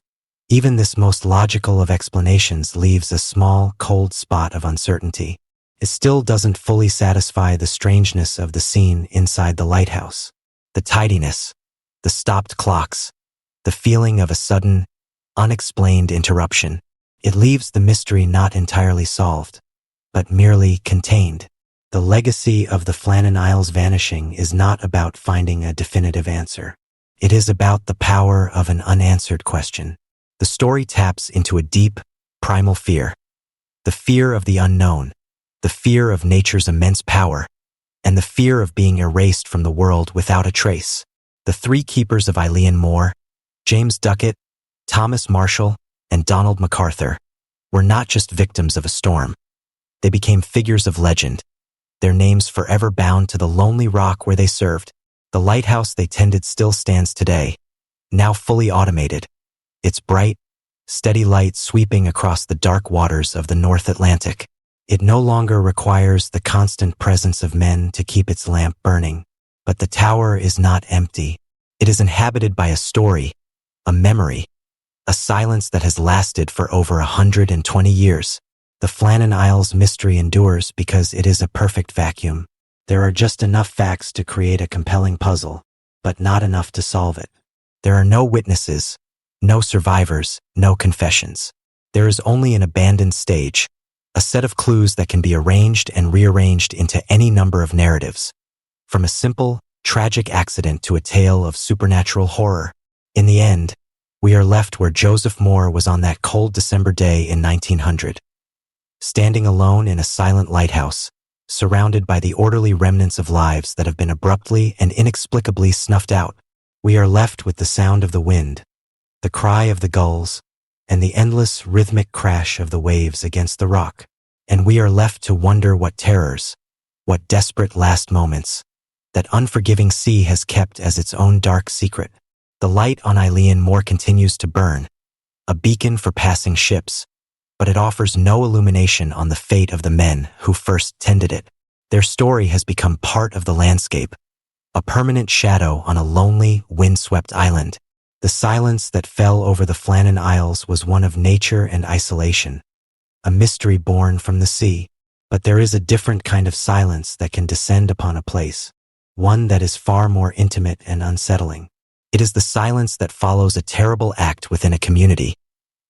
even this most logical of explanations leaves a small, cold spot of uncertainty. It still doesn't fully satisfy the strangeness of the scene inside the lighthouse. The tidiness, the stopped clocks, the feeling of a sudden, unexplained interruption. It leaves the mystery not entirely solved, but merely contained. The legacy of the Flannan Isles vanishing is not about finding a definitive answer. It is about the power of an unanswered question. The story taps into a deep, primal fear. The fear of the unknown, the fear of nature's immense power, and the fear of being erased from the world without a trace. The three keepers of Eilean Mor, James Duckett, Thomas Marshall, and Donald MacArthur, were not just victims of a storm. They became figures of legend, their names forever bound to the lonely rock where they served. The lighthouse they tended still stands today, now fully automated, its bright, steady light sweeping across the dark waters of the North Atlantic. It no longer requires the constant presence of men to keep its lamp burning, but the tower is not empty. It is inhabited by a story, a memory, a silence that has lasted for over 120 years. The Flannan Isles mystery endures because it is a perfect vacuum. There are just enough facts to create a compelling puzzle, but not enough to solve it. There are no witnesses, no survivors, no confessions. There is only an abandoned stage, a set of clues that can be arranged and rearranged into any number of narratives. From a simple, tragic accident to a tale of supernatural horror. In the end, we are left where Joseph Moore was on that cold December day in 1900. Standing alone in a silent lighthouse, surrounded by the orderly remnants of lives that have been abruptly and inexplicably snuffed out, we are left with the sound of the wind, the cry of the gulls, and the endless rhythmic crash of the waves against the rock. And we are left to wonder what terrors, what desperate last moments, that unforgiving sea has kept as its own dark secret. The light on Eilean Moor continues to burn, a beacon for passing ships, but it offers no illumination on the fate of the men who first tended it. Their story has become part of the landscape, a permanent shadow on a lonely, windswept island. The silence that fell over the Flannan Isles was one of nature and isolation, a mystery born from the sea. But there is a different kind of silence that can descend upon a place, one that is far more intimate and unsettling. It is the silence that follows a terrible act within a community,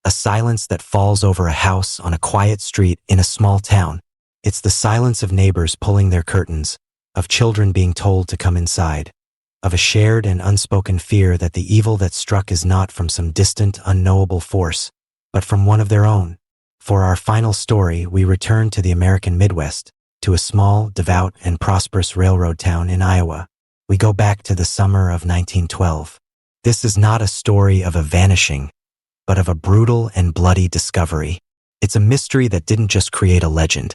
a silence that falls over a house on a quiet street in a small town. It's the silence of neighbors pulling their curtains, of children being told to come inside, of a shared and unspoken fear that the evil that struck is not from some distant, unknowable force, but from one of their own. For our final story, we return to the American Midwest, to a small, devout, and prosperous railroad town in Iowa. We go back to the summer of 1912. This is not a story of a vanishing, but of a brutal and bloody discovery. It's a mystery that didn't just create a legend.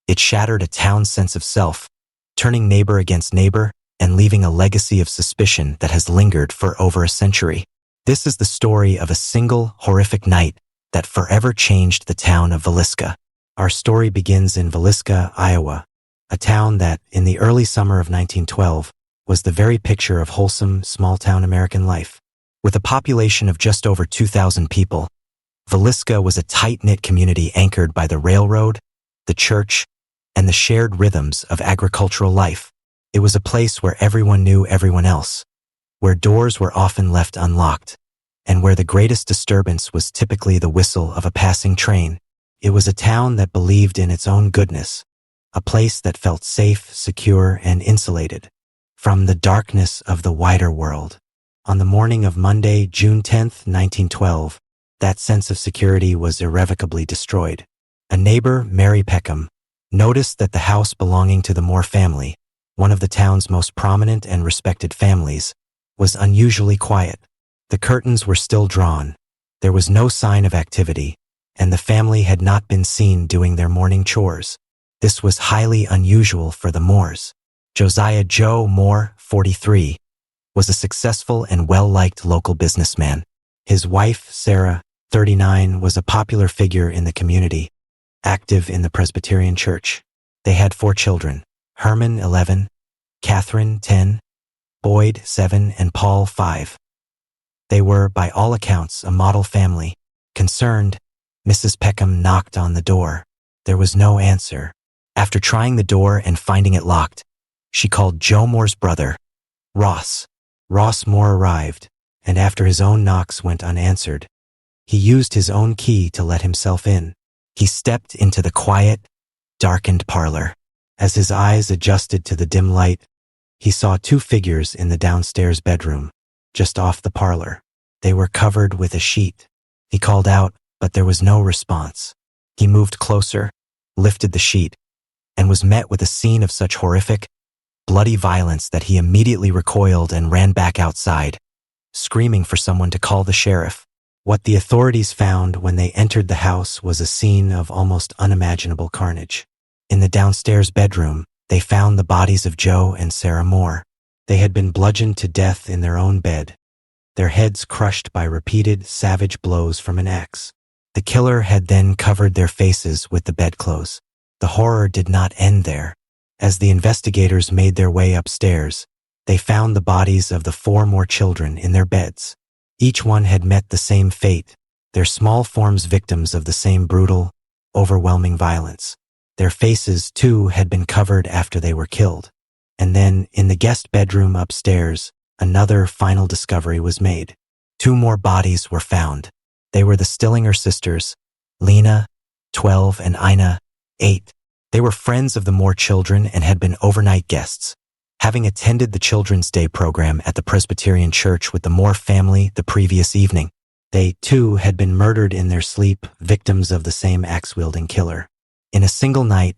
It shattered a town's sense of self, turning neighbor against neighbor and leaving a legacy of suspicion that has lingered for over a century. This is the story of a single, horrific night that forever changed the town of Villisca. Our story begins in Villisca, Iowa, a town that, in the early summer of 1912, was the very picture of wholesome, small-town American life. With a population of just over 2,000 people, Villisca was a tight-knit community anchored by the railroad, the church, and the shared rhythms of agricultural life. It was a place where everyone knew everyone else, where doors were often left unlocked, and where the greatest disturbance was typically the whistle of a passing train. It was a town that believed in its own goodness, a place that felt safe, secure, and insulated from the darkness of the wider world. On the morning of Monday, June 10, 1912, that sense of security was irrevocably destroyed. A neighbor, Mary Peckham, noticed that the house belonging to the Moore family, one of the town's most prominent and respected families, was unusually quiet. The curtains were still drawn, there was no sign of activity, and the family had not been seen doing their morning chores. This was highly unusual for the Moores. Josiah Joe Moore, 43, was a successful and well-liked local businessman. His wife, Sarah, 39, was a popular figure in the community, active in the Presbyterian Church. They had 4 children, Herman, 11, Catherine, 10, Boyd, 7, and Paul, 5. They were, by all accounts, a model family. Concerned, Mrs. Peckham knocked on the door. There was no answer. After trying the door and finding it locked, she called Joe Moore's brother, Ross. Ross Moore arrived, and after his own knocks went unanswered, he used his own key to let himself in. He stepped into the quiet, darkened parlor. As his eyes adjusted to the dim light, he saw 2 figures in the downstairs bedroom, just off the parlor. They were covered with a sheet. He called out, but there was no response. He moved closer, lifted the sheet, and was met with a scene of such horrific, bloody violence that he immediately recoiled and ran back outside, screaming for someone to call the sheriff. What the authorities found when they entered the house was a scene of almost unimaginable carnage. In the downstairs bedroom, they found the bodies of Joe and Sarah Moore. They had been bludgeoned to death in their own bed, their heads crushed by repeated, savage blows from an axe. The killer had then covered their faces with the bedclothes. The horror did not end there. As the investigators made their way upstairs, they found the bodies of the 4 more children in their beds. Each one had met the same fate, their small forms victims of the same brutal, overwhelming violence. Their faces, too, had been covered after they were killed. And then, in the guest bedroom upstairs, another final discovery was made. 2 more bodies were found. They were the Stillinger sisters, Lena, 12, and Ina, 8. They were friends of the Moore children and had been overnight guests, having attended the Children's Day program at the Presbyterian Church with the Moore family the previous evening. They, too, had been murdered in their sleep, victims of the same axe-wielding killer. In a single night,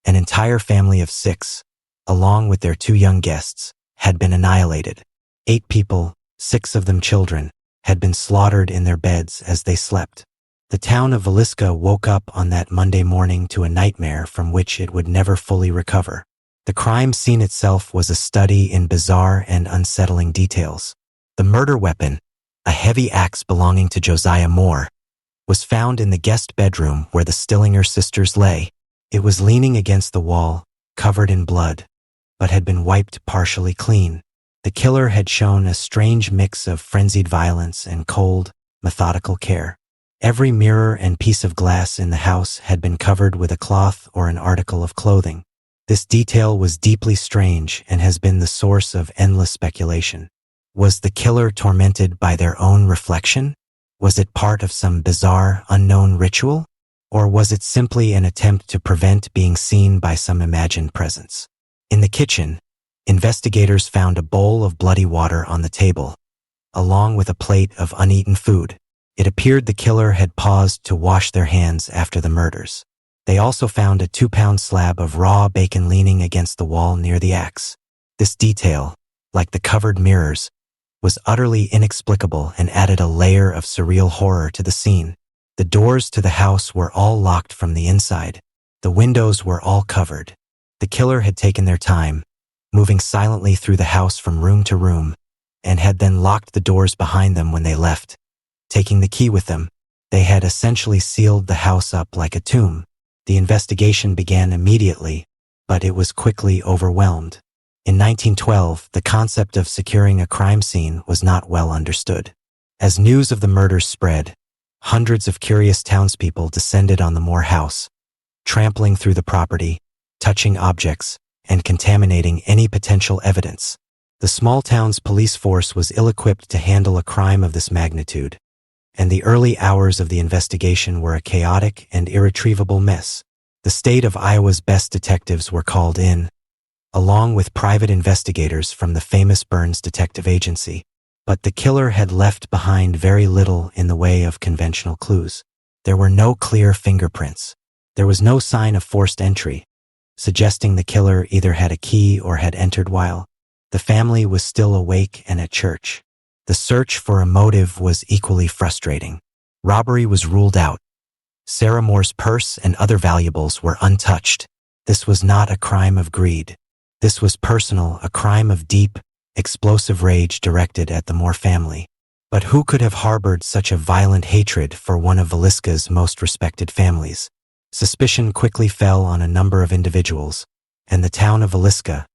an entire family of 6, along with their 2 young guests, had been annihilated. 8 people, 6 of them children, had been slaughtered in their beds as they slept. The town of Villisca woke up on that Monday morning to a nightmare from which it would never fully recover. The crime scene itself was a study in bizarre and unsettling details. The murder weapon, a heavy axe belonging to Josiah Moore, was found in the guest bedroom where the Stillinger sisters lay. It was leaning against the wall, covered in blood, but had been wiped partially clean. The killer had shown a strange mix of frenzied violence and cold, methodical care. Every mirror and piece of glass in the house had been covered with a cloth or an article of clothing. This detail was deeply strange and has been the source of endless speculation. Was the killer tormented by their own reflection? Was it part of some bizarre, unknown ritual? Or was it simply an attempt to prevent being seen by some imagined presence? In the kitchen, investigators found a bowl of bloody water on the table, along with a plate of uneaten food. It appeared the killer had paused to wash their hands after the murders. They also found a 2-pound slab of raw bacon leaning against the wall near the axe. This detail, like the covered mirrors, was utterly inexplicable and added a layer of surreal horror to the scene. The doors to the house were all locked from the inside. The windows were all covered. The killer had taken their time, moving silently through the house from room to room, and had then locked the doors behind them when they left. Taking the key with them, they had essentially sealed the house up like a tomb. The investigation began immediately, but it was quickly overwhelmed. In 1912, the concept of securing a crime scene was not well understood. As news of the murders spread, hundreds of curious townspeople descended on the Moore house, trampling through the property, touching objects, and contaminating any potential evidence. The small town's police force was ill-equipped to handle a crime of this magnitude, and the early hours of the investigation were a chaotic and irretrievable mess. The state of Iowa's best detectives were called in, along with private investigators from the famous Burns Detective Agency. But the killer had left behind very little in the way of conventional clues. There were no clear fingerprints. There was no sign of forced entry, suggesting the killer either had a key or had entered while the family was still awake and at church. The search for a motive was equally frustrating. Robbery was ruled out. Sarah Moore's purse and other valuables were untouched. This was not a crime of greed. This was personal, a crime of deep, explosive rage directed at the Moore family. But who could have harbored such a violent hatred for one of Villisca's most respected families? Suspicion quickly fell on a number of individuals, and the town of Villisca,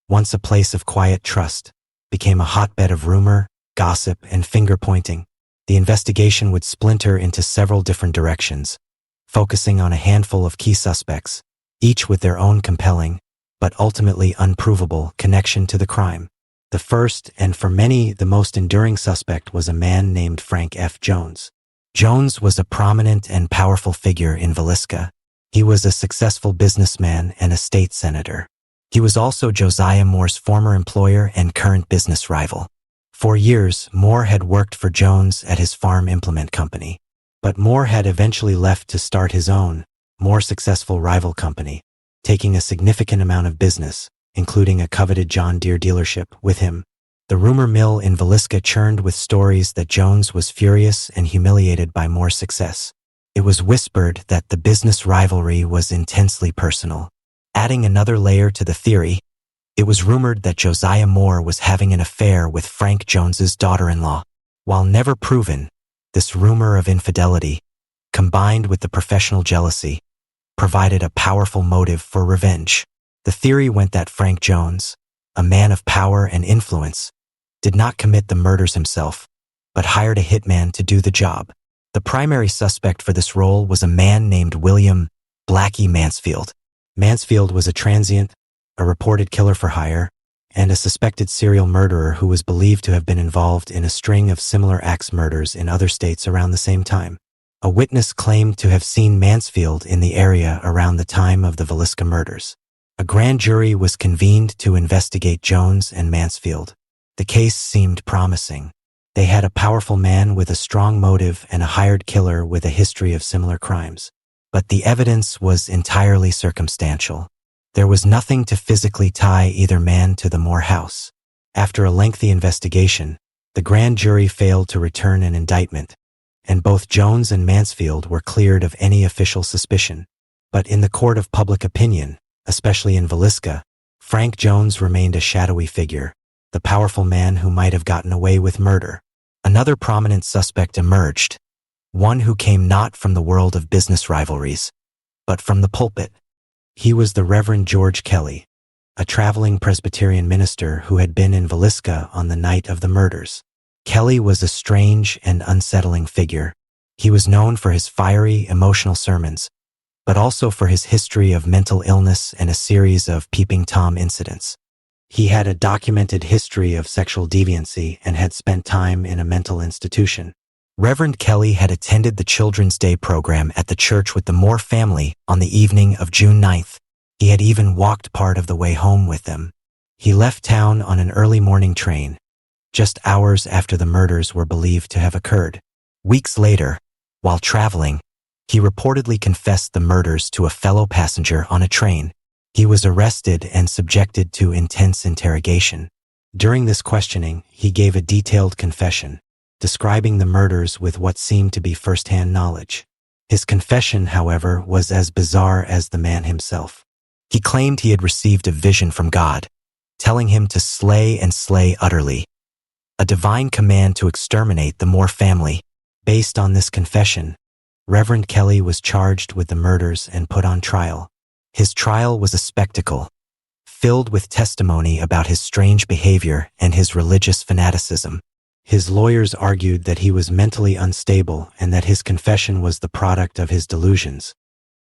once a place of quiet trust, became a hotbed of rumor, gossip, and finger-pointing. The investigation would splinter into several different directions, focusing on a handful of key suspects, each with their own compelling, but ultimately unprovable, connection to the crime. The first, and for many the most enduring suspect, was a man named Frank F. Jones. Jones was a prominent and powerful figure in Villisca. He was a successful businessman and a state senator. He was also Josiah Moore's former employer and current business rival. For years, Moore had worked for Jones at his farm implement company, but Moore had eventually left to start his own, more successful rival company, taking a significant amount of business, including a coveted John Deere dealership, with him. The rumor mill in Villisca churned with stories that Jones was furious and humiliated by Moore's success. It was whispered that the business rivalry was intensely personal. Adding another layer to the theory, it was rumored that Josiah Moore was having an affair with Frank Jones's daughter-in-law. While never proven, this rumor of infidelity, combined with the professional jealousy, provided a powerful motive for revenge. The theory went that Frank Jones, a man of power and influence, did not commit the murders himself, but hired a hitman to do the job. The primary suspect for this role was a man named William Blackie Mansfield. Mansfield was a transient, a reported killer for hire, and a suspected serial murderer who was believed to have been involved in a string of similar axe murders in other states around the same time. A witness claimed to have seen Mansfield in the area around the time of the Villisca murders. A grand jury was convened to investigate Jones and Mansfield. The case seemed promising. They had a powerful man with a strong motive and a hired killer with a history of similar crimes. But the evidence was entirely circumstantial. There was nothing to physically tie either man to the Moore house. After a lengthy investigation, the grand jury failed to return an indictment, and both Jones and Mansfield were cleared of any official suspicion. But in the court of public opinion, especially in Villisca, Frank Jones remained a shadowy figure, the powerful man who might have gotten away with murder. Another prominent suspect emerged, one who came not from the world of business rivalries, but from the pulpit. He was the Reverend George Kelly, a traveling Presbyterian minister who had been in Villisca on the night of the murders. Kelly was a strange and unsettling figure. He was known for his fiery, emotional sermons, but also for his history of mental illness and a series of peeping Tom incidents. He had a documented history of sexual deviancy and had spent time in a mental institution. Reverend Kelly had attended the Children's Day program at the church with the Moore family on the evening of June 9th. He had even walked part of the way home with them. He left town on an early morning train, just hours after the murders were believed to have occurred. Weeks later, while traveling, he reportedly confessed the murders to a fellow passenger on a train. He was arrested and subjected to intense interrogation. During this questioning, he gave a detailed confession, describing the murders with what seemed to be first-hand knowledge. His confession, however, was as bizarre as the man himself. He claimed he had received a vision from God, telling him to slay and slay utterly, a divine command to exterminate the Moore family. Based on this confession, Reverend Kelly was charged with the murders and put on trial. His trial was a spectacle, filled with testimony about his strange behavior and his religious fanaticism. His lawyers argued that he was mentally unstable and that his confession was the product of his delusions,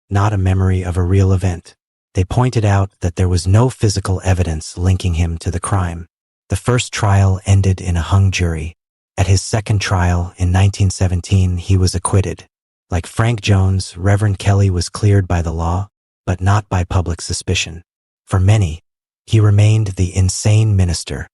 not a memory of a real event. They pointed out that there was no physical evidence linking him to the crime. The first trial ended in a hung jury. At his second trial in 1917, he was acquitted. Like Frank Jones, Reverend Kelly was cleared by the law, but not by public suspicion. For many, he remained the insane minister,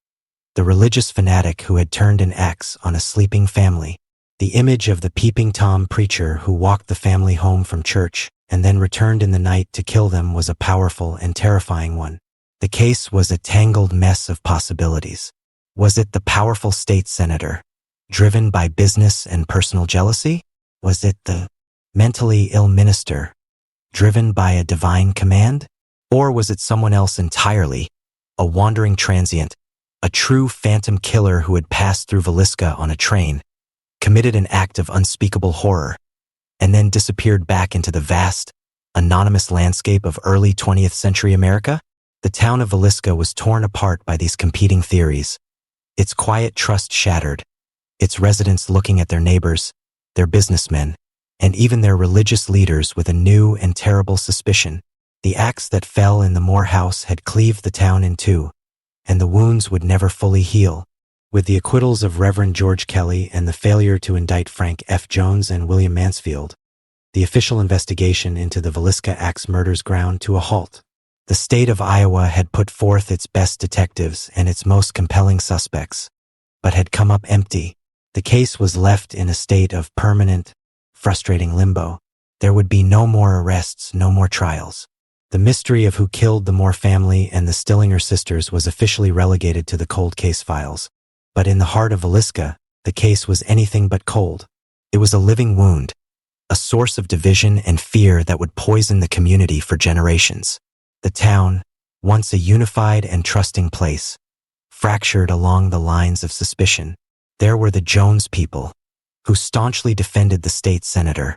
the religious fanatic who had turned an axe on a sleeping family, the image of the peeping Tom preacher who walked the family home from church and then returned in the night to kill them was a powerful and terrifying one. The case was a tangled mess of possibilities. Was it the powerful state senator, driven by business and personal jealousy? Was it the mentally ill minister, driven by a divine command? Or was it someone else entirely, a wandering transient, a true phantom killer who had passed through Villisca on a train, committed an act of unspeakable horror, and then disappeared back into the vast, anonymous landscape of early 20th century America? The town of Villisca was torn apart by these competing theories, its quiet trust shattered, its residents looking at their neighbors, their businessmen, and even their religious leaders with a new and terrible suspicion. The axe that fell in the Moore house had cleaved the town in two, and the wounds would never fully heal. With the acquittals of Reverend George Kelly and the failure to indict Frank F. Jones and William Mansfield, the official investigation into the Villisca axe murders ground to a halt. The state of Iowa had put forth its best detectives and its most compelling suspects, but had come up empty. The case was left in a state of permanent, frustrating limbo. There would be no more arrests, no more trials. The mystery of who killed the Moore family and the Stillinger sisters was officially relegated to the cold case files. But in the heart of Villisca, the case was anything but cold. It was a living wound, a source of division and fear that would poison the community for generations. The town, once a unified and trusting place, fractured along the lines of suspicion. There were the Jones people, who staunchly defended the state senator,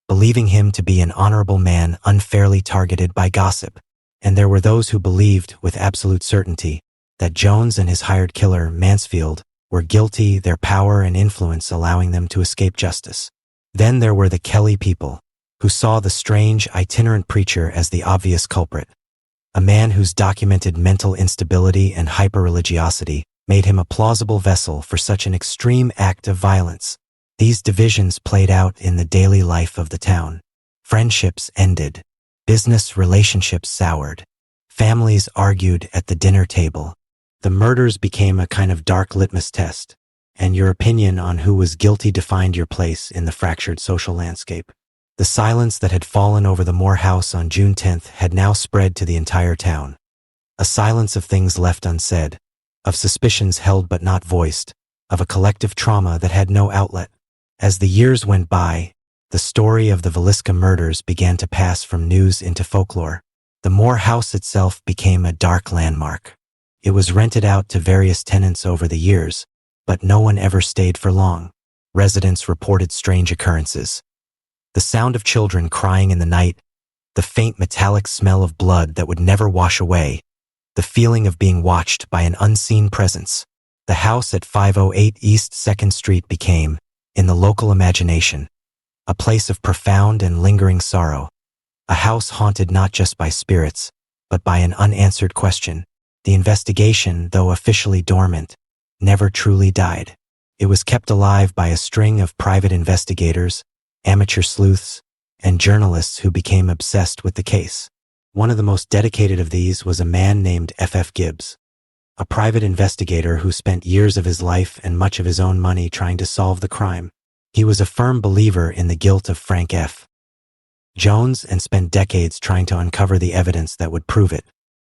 believing him to be an honorable man unfairly targeted by gossip. And there were those who believed, with absolute certainty, that Jones and his hired killer, Mansfield, were guilty, their power and influence allowing them to escape justice. Then there were the Kelly people, who saw the strange, itinerant preacher as the obvious culprit. A man whose documented mental instability and hyper-religiosity made him a plausible vessel for such an extreme act of violence. These divisions played out in the daily life of the town. Friendships ended. Business relationships soured. Families argued at the dinner table. The murders became a kind of dark litmus test, and your opinion on who was guilty defined your place in the fractured social landscape. The silence that had fallen over the Moore house on June 10th had now spread to the entire town. A silence of things left unsaid, of suspicions held but not voiced, of a collective trauma that had no outlet. As the years went by, the story of the Villisca murders began to pass from news into folklore. The Moore house itself became a dark landmark. It was rented out to various tenants over the years, but no one ever stayed for long. Residents reported strange occurrences. The sound of children crying in the night, the faint metallic smell of blood that would never wash away, the feeling of being watched by an unseen presence. The house at 508 East 2nd Street became, in the local imagination, a place of profound and lingering sorrow. A house haunted not just by spirits, but by an unanswered question. The investigation, though officially dormant, never truly died. It was kept alive by a string of private investigators, amateur sleuths, and journalists who became obsessed with the case. One of the most dedicated of these was a man named F.F. Gibbs, a private investigator who spent years of his life and much of his own money trying to solve the crime. He was a firm believer in the guilt of Frank F. Jones and spent decades trying to uncover the evidence that would prove it,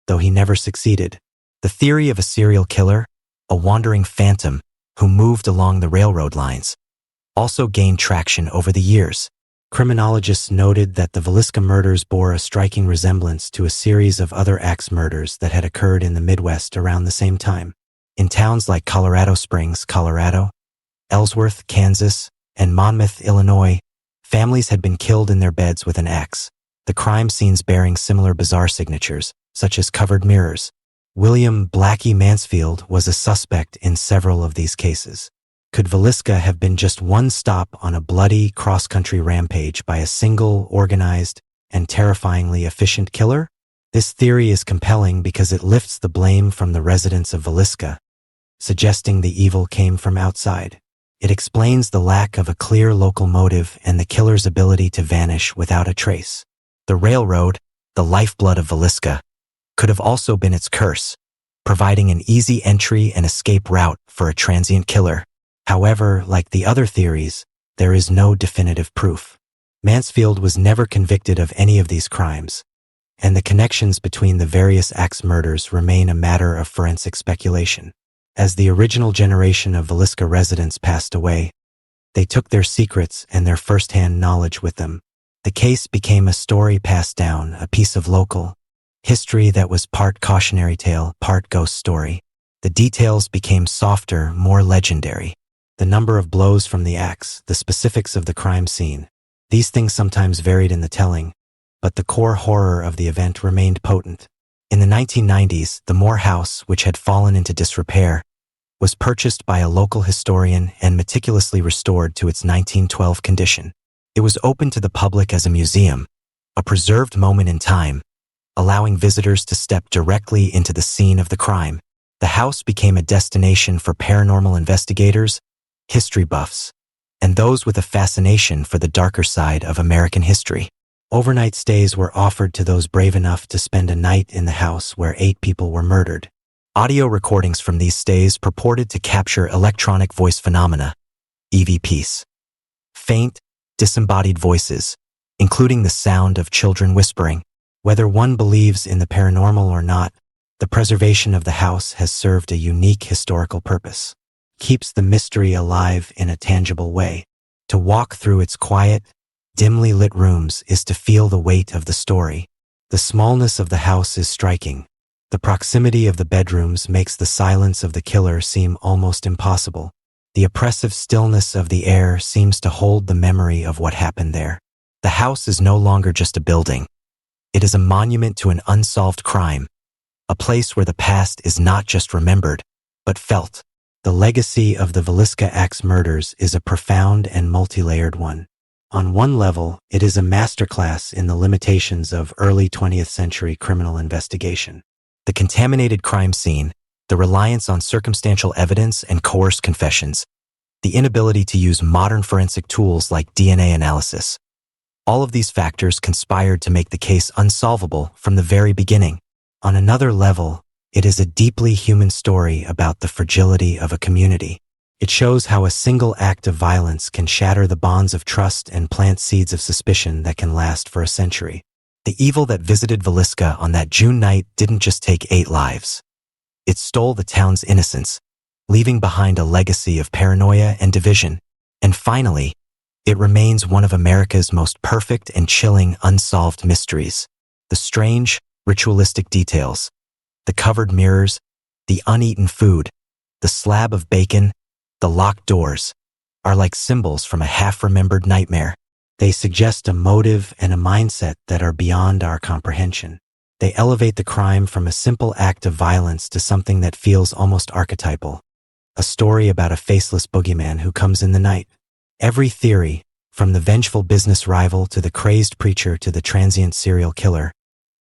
though he never succeeded. The theory of a serial killer, a wandering phantom who moved along the railroad lines, also gained traction over the years. Criminologists noted that the Villisca murders bore a striking resemblance to a series of other axe murders that had occurred in the Midwest around the same time. In towns like Colorado Springs, Colorado, Ellsworth, Kansas, and Monmouth, Illinois, families had been killed in their beds with an axe, the crime scenes bearing similar bizarre signatures, such as covered mirrors. William Blackie Mansfield was a suspect in several of these cases. Could Villisca have been just one stop on a bloody cross-country rampage by a single, organized, and terrifyingly efficient killer? This theory is compelling because it lifts the blame from the residents of Villisca, suggesting the evil came from outside. It explains the lack of a clear local motive and the killer's ability to vanish without a trace. The railroad, the lifeblood of Villisca, could have also been its curse, providing an easy entry and escape route for a transient killer. However, like the other theories, there is no definitive proof. Mansfield was never convicted of any of these crimes, and the connections between the various axe murders remain a matter of forensic speculation. As the original generation of Villisca residents passed away, they took their secrets and their first-hand knowledge with them. The case became a story passed down, a piece of local history that was part cautionary tale, part ghost story. The details became softer, more legendary. The number of blows from the axe, the specifics of the crime scene. These things sometimes varied in the telling, but the core horror of the event remained potent. In the 1990s, the Moore house, which had fallen into disrepair, was purchased by a local historian and meticulously restored to its 1912 condition. It was opened to the public as a museum, a preserved moment in time, allowing visitors to step directly into the scene of the crime. The house became a destination for paranormal investigators, history buffs, and those with a fascination for the darker side of American history. Overnight stays were offered to those brave enough to spend a night in the house where 8 people were murdered. Audio recordings from these stays purported to capture electronic voice phenomena, EVPs. Faint, disembodied voices, including the sound of children whispering. Whether one believes in the paranormal or not, the preservation of the house has served a unique historical purpose. Keeps the mystery alive in a tangible way. To walk through its quiet, dimly lit rooms is to feel the weight of the story. The smallness of the house is striking. The proximity of the bedrooms makes the silence of the killer seem almost impossible. The oppressive stillness of the air seems to hold the memory of what happened there. The house is no longer just a building. It is a monument to an unsolved crime, a place where the past is not just remembered, but felt. The legacy of the Villisca Axe murders is a profound and multi-layered one. On one level, it is a masterclass in the limitations of early 20th century criminal investigation. The contaminated crime scene, the reliance on circumstantial evidence and coerced confessions, the inability to use modern forensic tools like DNA analysis. All of these factors conspired to make the case unsolvable from the very beginning. On another level, it is a deeply human story about the fragility of a community. It shows how a single act of violence can shatter the bonds of trust and plant seeds of suspicion that can last for a century. The evil that visited Villisca on that June night didn't just take 8 lives. It stole the town's innocence, leaving behind a legacy of paranoia and division. And finally, it remains one of America's most perfect and chilling unsolved mysteries. The strange, ritualistic details, the covered mirrors, the uneaten food, the slab of bacon, the locked doors, are like symbols from a half-remembered nightmare. They suggest a motive and a mindset that are beyond our comprehension. They elevate the crime from a simple act of violence to something that feels almost archetypal. A story about a faceless boogeyman who comes in the night. Every theory, from the vengeful business rival to the crazed preacher to the transient serial killer,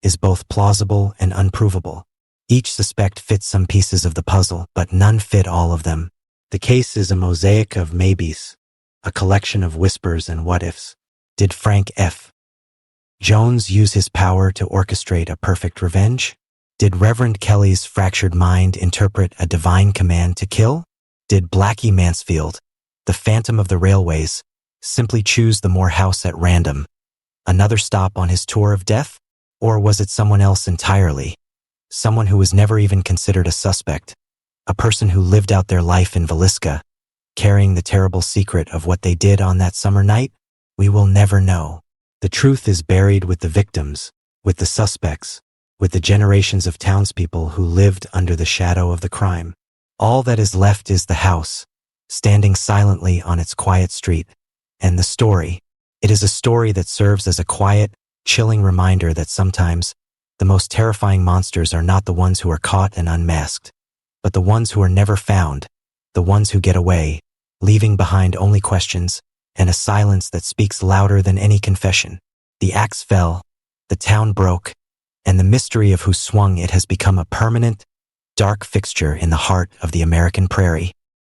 is both plausible and unprovable. Each suspect fits some pieces of the puzzle, but none fit all of them. The case is a mosaic of maybes, a collection of whispers and what-ifs. Did Frank F. Jones use his power to orchestrate a perfect revenge? Did Reverend Kelly's fractured mind interpret a divine command to kill? Did Blackie Mansfield, the phantom of the railways, simply choose the Moore house at random, another stop on his tour of death? Or was it someone else entirely? Someone who was never even considered a suspect, a person who lived out their life in Villisca, carrying the terrible secret of what they did on that summer night? We will never know. The truth is buried with the victims, with the suspects, with the generations of townspeople who lived under the shadow of the crime. All that is left is the house, standing silently on its quiet street, and the story. It is a story that serves as a quiet, chilling reminder that sometimes the most terrifying monsters are not the ones who are caught and unmasked, but the ones who are never found, the ones who get away, leaving behind only questions and a silence that speaks louder than any confession. The axe fell, the town broke, and the mystery of who swung it has become a permanent, dark fixture in the heart of the American prairie.